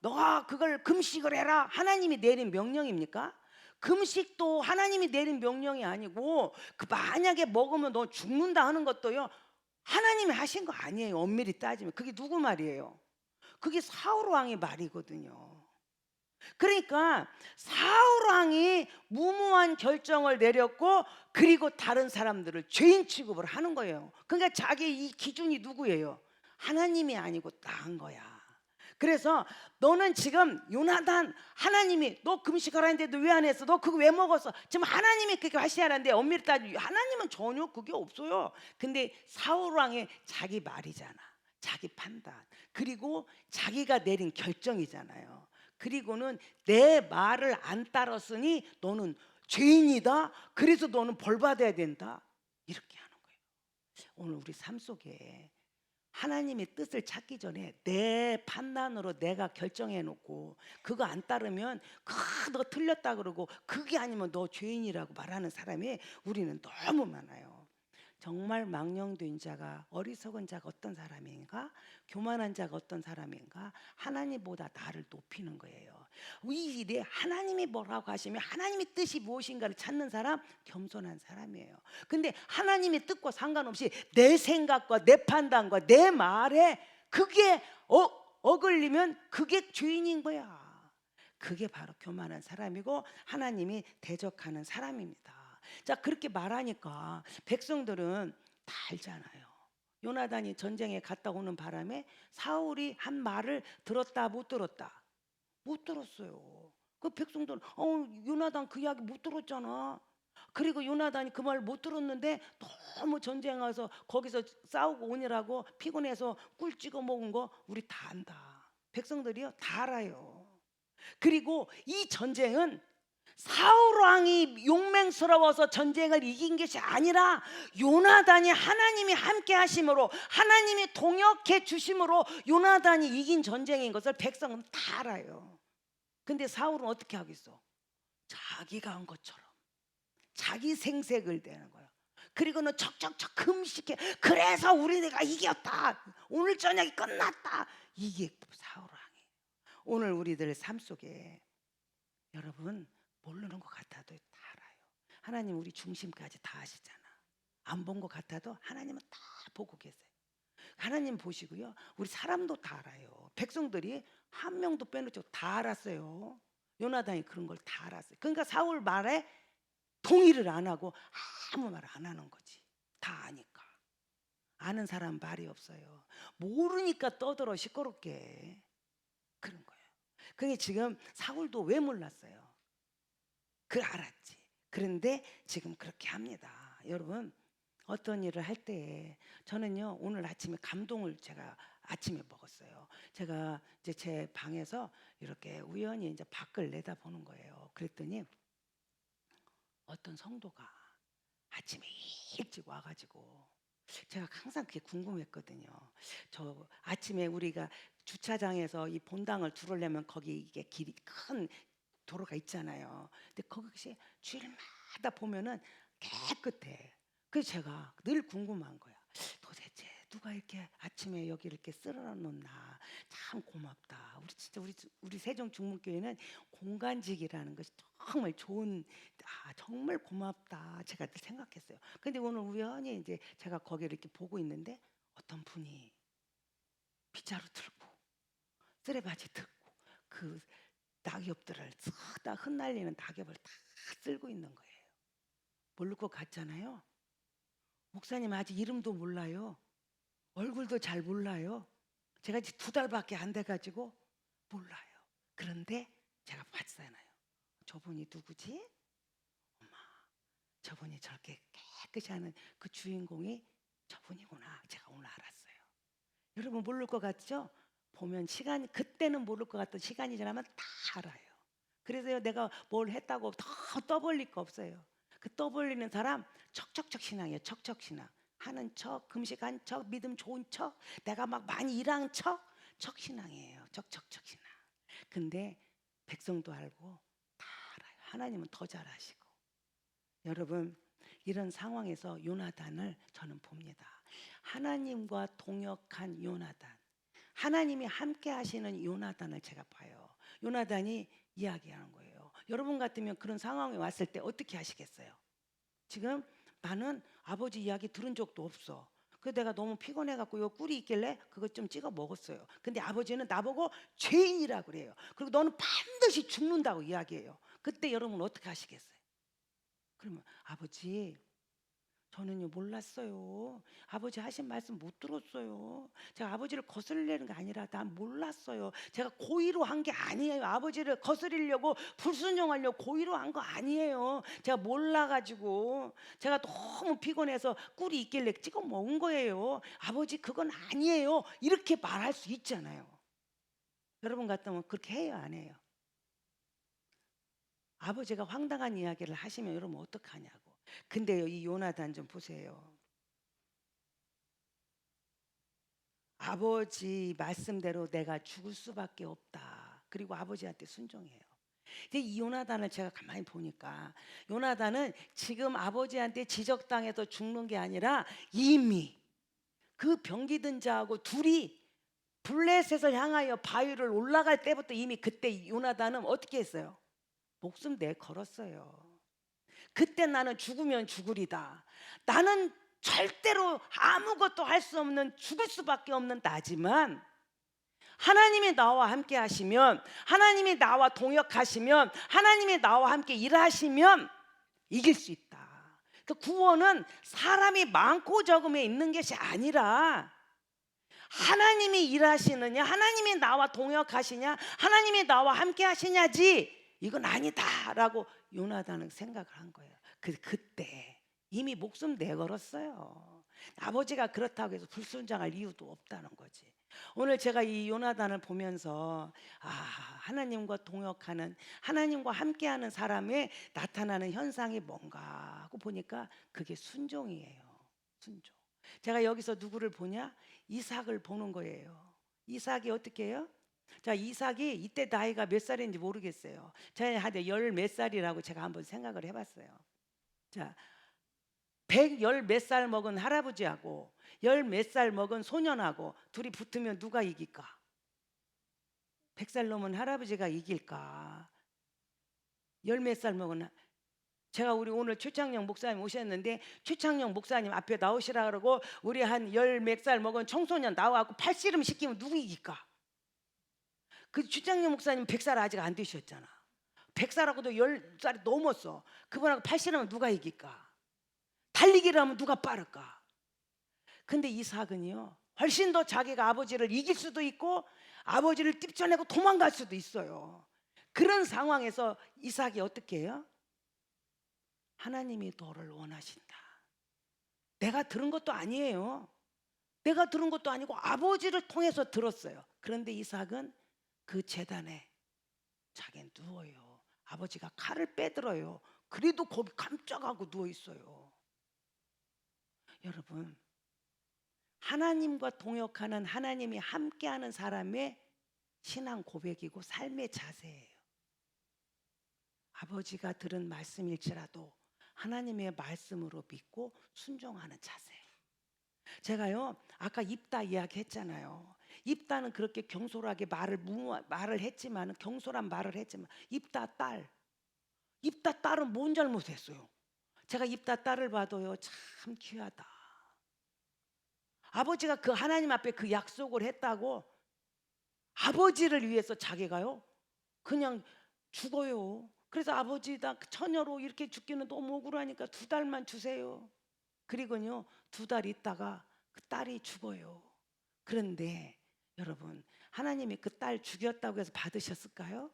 너가 그걸 금식을 해라 하나님이 내린 명령입니까? 금식도 하나님이 내린 명령이 아니고 그 만약에 먹으면 너 죽는다 하는 것도요 하나님이 하신 거 아니에요. 엄밀히 따지면 그게 누구 말이에요? 그게 사울 왕의 말이거든요. 그러니까 사울 왕이 무모한 결정을 내렸고 그리고 다른 사람들을 죄인 취급을 하는 거예요. 그러니까 자기 이 기준이 누구예요? 하나님이 아니고 나인 거야. 그래서 너는 지금 요나단, 하나님이 너 금식하라 했는데 왜 안 했어? 너 그거 왜 먹었어? 지금 하나님이 그렇게 하시라는데 엄밀히 따지면 하나님은 전혀 그게 없어요. 근데 사울 왕의 자기 말이잖아, 자기 판단, 그리고 자기가 내린 결정이잖아요. 그리고는 내 말을 안 따랐으니 너는 죄인이다, 그래서 너는 벌 받아야 된다, 이렇게 하는 거예요. 오늘 우리 삶 속에 하나님의 뜻을 찾기 전에 내 판단으로 내가 결정해 놓고 그거 안 따르면 너 틀렸다 그러고 그게 아니면 너 죄인이라고 말하는 사람이 우리는 너무 많아요. 정말 망령된 자가, 어리석은 자가 어떤 사람인가? 교만한 자가 어떤 사람인가? 하나님보다 나를 높이는 거예요. 이 일에 하나님이 뭐라고 하시면 하나님의 뜻이 무엇인가를 찾는 사람, 겸손한 사람이에요. 근데 하나님의 뜻과 상관없이 내 생각과 내 판단과 내 말에 그게 어글리면 그게 죄인인 거야. 그게 바로 교만한 사람이고 하나님이 대적하는 사람입니다. 자, 그렇게 말하니까 백성들은 다 알잖아요. 요나단이 전쟁에 갔다 오는 바람에 사울이 한 말을 들었다 못 들었다? 못 들었어요. 그 백성들은 요나단 그 이야기 못 들었잖아. 그리고 요나단이 그 말 못 들었는데 너무 전쟁 가서 거기서 싸우고 오느라고 피곤해서 꿀 찍어 먹은 거 우리 다 안다. 백성들이요 다 알아요. 그리고 이 전쟁은 사울 왕이 용맹스러워서 전쟁을 이긴 것이 아니라 요나단이 하나님이 함께 하심으로, 하나님이 동역해 주심으로 요나단이 이긴 전쟁인 것을 백성은 다 알아요. 근데 사울은 어떻게 하겠어? 자기가 한 것처럼 자기 생색을 내는 거야. 그리고는 척척척 금식해. 그래서 우리가 이겼다, 오늘 저녁이 끝났다, 이게 사울 왕이에요. 오늘 우리들 삶 속에 여러분 모르는 것 같아도 다 알아요. 하나님 우리 중심까지 다 아시잖아. 안 본 것 같아도 하나님은 다 보고 계세요. 하나님 보시고요 우리 사람도 다 알아요. 백성들이 한 명도 빼놓지 다 알았어요. 요나단이 그런 걸 다 알았어요. 그러니까 사울 말에 동의를 안 하고 아무 말 안 하는 거지. 다 아니까. 아는 사람 말이 없어요. 모르니까 떠들어 시끄럽게. 그런 거예요. 그게 지금 사울도 왜 몰랐어요? 그걸 알았지. 그런데 지금 그렇게 합니다. 여러분, 어떤 일을 할 때에 저는요 오늘 아침에 감동을 제가 아침에 먹었어요. 제가 이제 제 방에서 이렇게 우연히 이제 밖을 내다보는 거예요. 그랬더니 어떤 성도가 아침에 일찍 와가지고, 제가 항상 그게 궁금했거든요. 저 아침에 우리가 주차장에서 이 본당을 들어오려면 거기 이게 길이 큰 도로가 있잖아요. 근데 거기서 주일마다 보면은 깨끗해. 그래서 제가 늘 궁금한 거야. 도대체 누가 이렇게 아침에 여기 이렇게 쓸어 놓나? 참 고맙다. 우리 진짜 우리 세종 중문교회는 공간직이라는 것이 정말 좋은, 정말 고맙다. 제가 늘 생각했어요. 근데 오늘 우연히 이제 제가 거기를 이렇게 보고 있는데 어떤 분이 빗자루 들고 쓰레바지 듣고 그 낙엽들을 싹다 흩날리는 낙엽을 다 쓸고 있는 거예요. 모를 것 같잖아요. 목사님 아직 이름도 몰라요. 얼굴도 잘 몰라요. 제가 이제 2달밖에 안 돼가지고 몰라요. 그런데 제가 봤잖아요. 저분이 누구지? 엄마, 저분이 저렇게 깨끗이 하는 그 주인공이 저분이구나. 제가 오늘 알았어요. 여러분 모를 것 같죠? 보면 시간이 그때는 모를 것 같던 시간이 지나면 다 알아요. 그래서요 내가 뭘 했다고 더 떠벌릴 거 없어요. 그 떠벌리는 사람 척척척 신앙이에요. 척척 신앙. 하는 척, 금식한 척, 믿음 좋은 척, 내가 막 많이 일한 척, 척 신앙이에요. 척척척 신앙. 근데 백성도 알고 다 알아요. 하나님은 더 잘 아시고. 여러분 이런 상황에서 요나단을 저는 봅니다. 하나님과 동역한 요나단, 하나님이 함께 하시는 요나단을 제가 봐요. 요나단이 이야기하는 거예요. 여러분 같으면 그런 상황에 왔을 때 어떻게 하시겠어요? 지금 나는 아버지 이야기 들은 적도 없어. 그 내가 너무 피곤해갖고 요 꿀이 있길래 그것 좀 찍어 먹었어요. 근데 아버지는 나보고 죄인이라 그래요. 그리고 너는 반드시 죽는다고 이야기해요. 그때 여러분 어떻게 하시겠어요? 그러면 아버지 저는요 몰랐어요. 아버지 하신 말씀 못 들었어요. 제가 아버지를 거슬리는 게 아니라 난 몰랐어요. 제가 고의로 한 게 아니에요. 아버지를 거스리려고 불순종하려고 고의로 한 거 아니에요. 제가 몰라가지고 제가 너무 피곤해서 꿀이 있길래 찍어 먹은 거예요. 아버지 그건 아니에요. 이렇게 말할 수 있잖아요. 여러분 같으면 그렇게 해요 안 해요? 아버지가 황당한 이야기를 하시면 여러분 어떡하냐고. 근데요 이 요나단 좀 보세요. 아버지 말씀대로 내가 죽을 수밖에 없다. 그리고 아버지한테 순종해요. 근데 이 요나단을 제가 가만히 보니까 요나단은 지금 아버지한테 지적당해서 죽는 게 아니라 이미 그 병기든 자하고 둘이 블레셋을 향하여 바위를 올라갈 때부터 이미 그때 요나단은 어떻게 했어요? 목숨 내 걸었어요. 그때 나는 죽으면 죽으리다. 나는 절대로 아무것도 할 수 없는 죽을 수밖에 없는 나지만 하나님이 나와 함께 하시면, 하나님이 나와 동역하시면, 하나님이 나와 함께 일하시면 이길 수 있다. 그 구원은 사람이 많고 적음에 있는 것이 아니라 하나님이 일하시느냐, 하나님이 나와 동역하시냐, 하나님이 나와 함께 하시냐지 이건 아니다라고 요나단은 생각을 한 거예요. 그때 이미 목숨 내걸었어요. 아버지가 그렇다고 해서 불순종할 이유도 없다는 거지. 오늘 제가 이 요나단을 보면서 하나님과 동역하는, 하나님과 함께하는 사람의 나타나는 현상이 뭔가 하고 보니까 그게 순종이에요. 순종. 제가 여기서 누구를 보냐? 이삭을 보는 거예요. 이삭이 어떻게 해요? 자, 이삭이 이때 나이가 몇 살인지 모르겠어요. 제가 한 열 몇 살이라고 제가 한번 생각을 해봤어요. 자, 100열 몇 살 먹은 할아버지하고 열 몇 살 먹은 소년하고 둘이 붙으면 누가 이길까? 100살 넘은 할아버지가 이길까? 열 몇 살 먹은 제가 우리 오늘 최창영 목사님 오셨는데 최창영 목사님 앞에 나오시라 그러고 우리 한 열 몇 살 먹은 청소년 나와갖고 팔씨름 시키면 누구 이길까? 그 최창영 목사님 100살 아직 안 되셨잖아. 100살하고도 10살이 넘었어. 그분하고 팔씨름은 누가 이길까? 달리기를 하면 누가 빠를까? 근데 이삭은요 훨씬 더 자기가 아버지를 이길 수도 있고 아버지를 뛰쳐내고 도망갈 수도 있어요. 그런 상황에서 이삭이 어떻게 해요? 하나님이 너를 원하신다. 내가 들은 것도 아니에요. 내가 들은 것도 아니고 아버지를 통해서 들었어요. 그런데 이삭은 그 제단에 자기는 누워요. 아버지가 칼을 빼들어요. 그래도 거기 깜짝하고 누워 있어요. 여러분, 하나님과 동역하는, 하나님이 함께하는 사람의 신앙 고백이고 삶의 자세예요. 아버지가 들은 말씀일지라도 하나님의 말씀으로 믿고 순종하는 자세. 제가요 아까 입다 이야기했잖아요. 입다는 그렇게 경솔하게 말을 했지만, 경솔한 말을 했지만 입다 딸은 뭔 잘못했어요? 제가 입다 딸을 봐도요 참 귀하다. 아버지가 그 하나님 앞에 그 약속을 했다고 아버지를 위해서 자기가요 그냥 죽어요. 그래서 아버지 나 처녀로 이렇게 죽기는 너무 억울하니까 2달만 주세요. 그리고요 2달 있다가 그 딸이 죽어요. 그런데 여러분, 하나님이 그 딸 죽였다고 해서 받으셨을까요?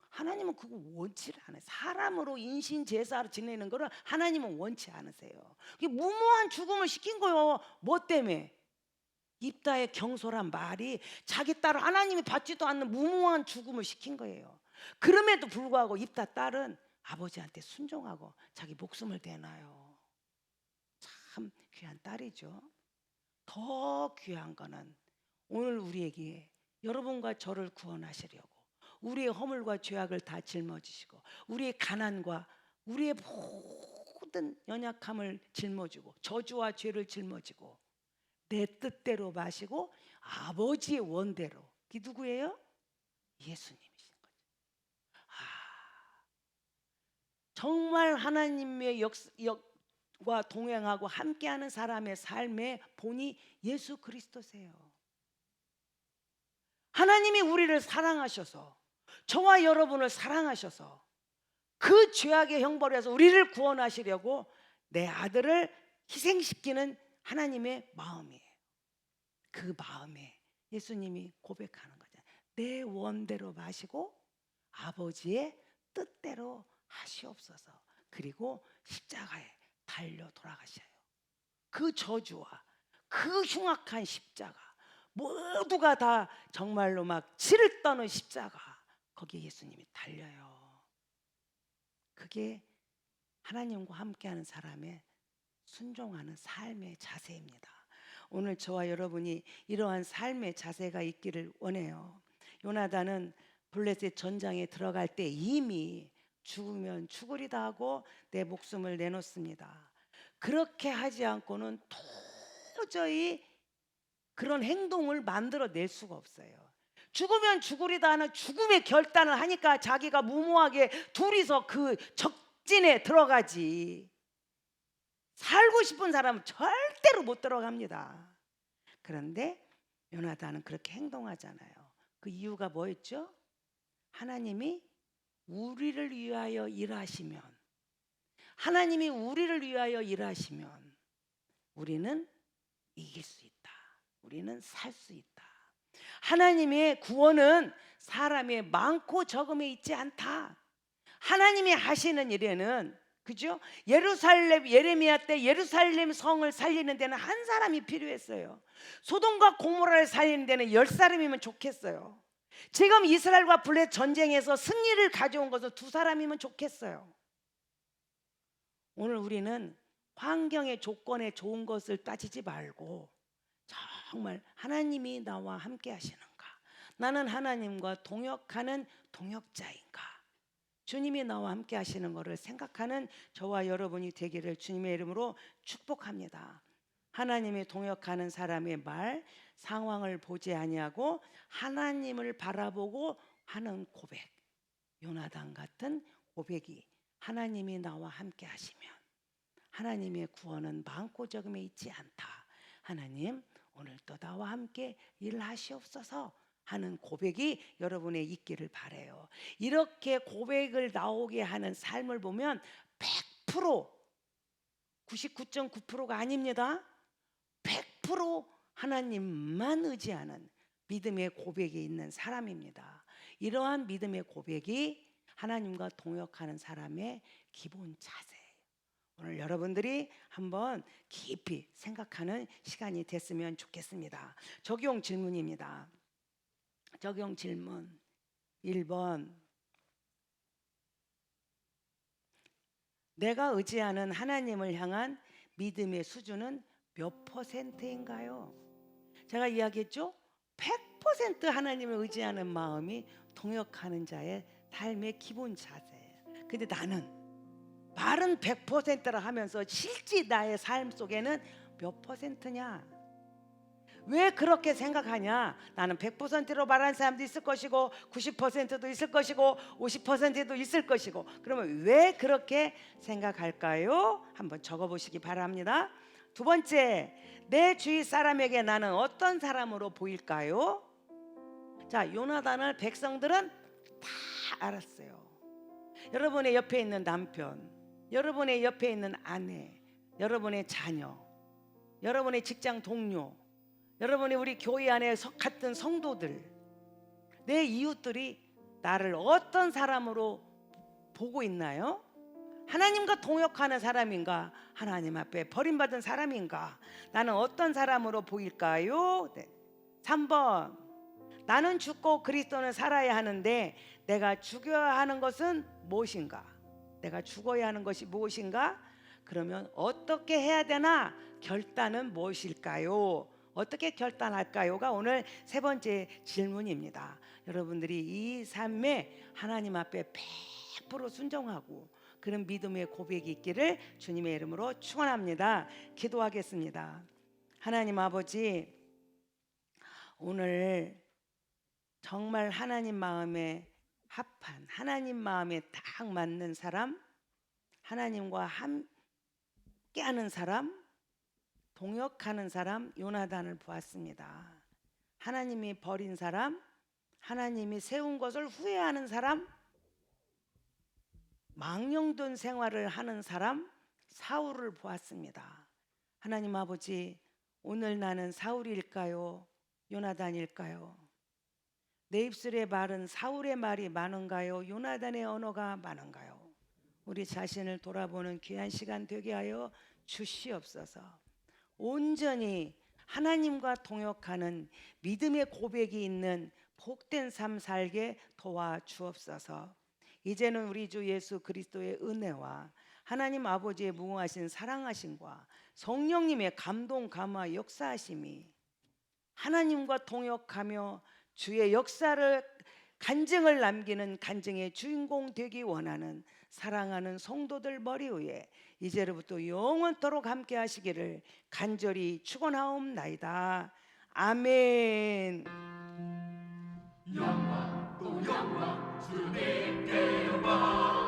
하나님은 그거 원치를 않아요. 사람으로 인신 제사를 지내는 거를 하나님은 원치 않으세요. 그게 무모한 죽음을 시킨 거예요. 뭐 때문에? 입다의 경솔한 말이 자기 딸을 하나님이 받지도 않는 무모한 죽음을 시킨 거예요. 그럼에도 불구하고 입다 딸은 아버지한테 순종하고 자기 목숨을 내놔요. 참 귀한 딸이죠. 더 귀한 거는 오늘 우리에게 여러분과 저를 구원하시려고 우리의 허물과 죄악을 다 짊어지시고 우리의 가난과 우리의 모든 연약함을 짊어지고 저주와 죄를 짊어지고 내 뜻대로 마시고 아버지의 원대로. 그게 누구예요? 예수님이신 거죠. 정말 하나님의 역과 동행하고 함께하는 사람의 삶의 본이 예수 그리스도세요. 하나님이 우리를 사랑하셔서 저와 여러분을 사랑하셔서 그 죄악의 형벌에서 우리를 구원하시려고 내 아들을 희생시키는 하나님의 마음이에요. 그 마음에 예수님이 고백하는 거잖아요. 내 원대로 마시고 아버지의 뜻대로 하시옵소서. 그리고 십자가에 달려 돌아가셔요. 그 저주와 그 흉악한 십자가 모두가 다 정말로 막 치를 떠는 십자가, 거기에 예수님이 달려요. 그게 하나님과 함께하는 사람의 순종하는 삶의 자세입니다. 오늘 저와 여러분이 이러한 삶의 자세가 있기를 원해요. 요나단은 블레셋 전장에 들어갈 때 이미 죽으면 죽으리다 하고 내 목숨을 내놓습니다. 그렇게 하지 않고는 도저히 그런 행동을 만들어낼 수가 없어요. 죽으면 죽으리다 하는 죽음의 결단을 하니까 자기가 무모하게 둘이서 그 적진에 들어가지. 살고 싶은 사람은 절대로 못 들어갑니다. 그런데 요나단은 그렇게 행동하잖아요. 그 이유가 뭐였죠? 하나님이 우리를 위하여 일하시면, 하나님이 우리를 위하여 일하시면 우리는 이길 수 있다. 우리는 살 수 있다. 하나님의 구원은 사람의 많고 적음에 있지 않다. 하나님이 하시는 일에는, 그죠? 예레미야 때 예루살렘 성을 살리는 데는 한 사람이 필요했어요. 소돔과 고모라를 살리는 데는 10사람이면 좋겠어요. 지금 이스라엘과 블레셋 전쟁에서 승리를 가져온 것은 2사람이면 좋겠어요. 오늘 우리는 환경의 조건에 좋은 것을 따지지 말고 정말 하나님이 나와 함께 하시는가? 나는 하나님과 동역하는 동역자인가? 주님이 나와 함께 하시는 것을 생각하는 저와 여러분이 되기를 주님의 이름으로 축복합니다. 하나님이 동역하는 사람의 말, 상황을 보지 아니하고 하나님을 바라보고 하는 고백, 요나단 같은 고백이 하나님이 나와 함께 하시면 하나님의 구원은 많고 적음에 있지 않다. 하나님 오늘도 나와 함께 일하시옵소서 하는 고백이 여러분에 있기를 바라요. 이렇게 고백을 나오게 하는 삶을 보면 100%, 99.9%가 아닙니다. 100% 하나님만 의지하는 믿음의 고백이 있는 사람입니다. 이러한 믿음의 고백이 하나님과 동역하는 사람의 기본 자세예요. 오늘 여러분들이 한번 깊이 생각하는 시간이 됐으면 좋겠습니다. 적용 질문입니다. 적용 질문 1번. 내가 의지하는 하나님을 향한 믿음의 수준은 몇 %인가요? 제가 이야기했죠? 100% 하나님을 의지하는 마음이 동역하는 자의 삶의 기본 자세예요. 근데 나는 말은 100%라 하면서 실제 나의 삶 속에는 몇 %냐? 왜 그렇게 생각하냐? 나는 100%로 말하는 사람도 있을 것이고 90%도 있을 것이고 50%도 있을 것이고, 그러면 왜 그렇게 생각할까요? 한번 적어보시기 바랍니다. 2번째, 내 주위 사람에게 나는 어떤 사람으로 보일까요? 자, 요나단을 백성들은 다 알았어요. 여러분의 옆에 있는 남편, 여러분의 옆에 있는 아내, 여러분의 자녀, 여러분의 직장 동료, 여러분의 우리 교회 안에 같은 성도들, 내 이웃들이 나를 어떤 사람으로 보고 있나요? 하나님과 동역하는 사람인가? 하나님 앞에 버림받은 사람인가? 나는 어떤 사람으로 보일까요? 네. 3번, 나는 죽고 그리스도는 살아야 하는데 내가 죽어야 하는 것은 무엇인가? 내가 죽어야 하는 것이 무엇인가? 그러면 어떻게 해야 되나? 결단은 무엇일까요? 어떻게 결단할까요가 오늘 세 번째 질문입니다. 여러분들이 이 삶에 하나님 앞에 100% 순종하고 그런 믿음의 고백이 있기를 주님의 이름으로 축원합니다. 기도하겠습니다. 하나님 아버지, 오늘 정말 하나님 마음에 합한, 하나님 마음에 딱 맞는 사람, 하나님과 함께하는 사람, 동역하는 사람 요나단을 보았습니다. 하나님이 버린 사람, 하나님이 세운 것을 후회하는 사람, 망령된 생활을 하는 사람 사울을 보았습니다. 하나님 아버지, 오늘 나는 사울일까요? 요나단일까요? 내 입술의 말은 사울의 말이 많은가요? 요나단의 언어가 많은가요? 우리 자신을 돌아보는 귀한 시간 되게 하여 주시옵소서. 온전히 하나님과 동역하는 믿음의 고백이 있는 복된 삶 살게 도와주옵소서. 이제는 우리 주 예수 그리스도의 은혜와 하나님 아버지의 무궁하신 사랑하심과 성령님의 감동 감화 역사하심이 하나님과 동역하며 주의 역사를 간증을 남기는 간증의 주인공 되기 원하는 사랑하는 성도들 머리 위에 이제로부터 영원토록 함께 하시기를 간절히 축원하옵나이다. 아멘. 영광 또 영광 주님께 영광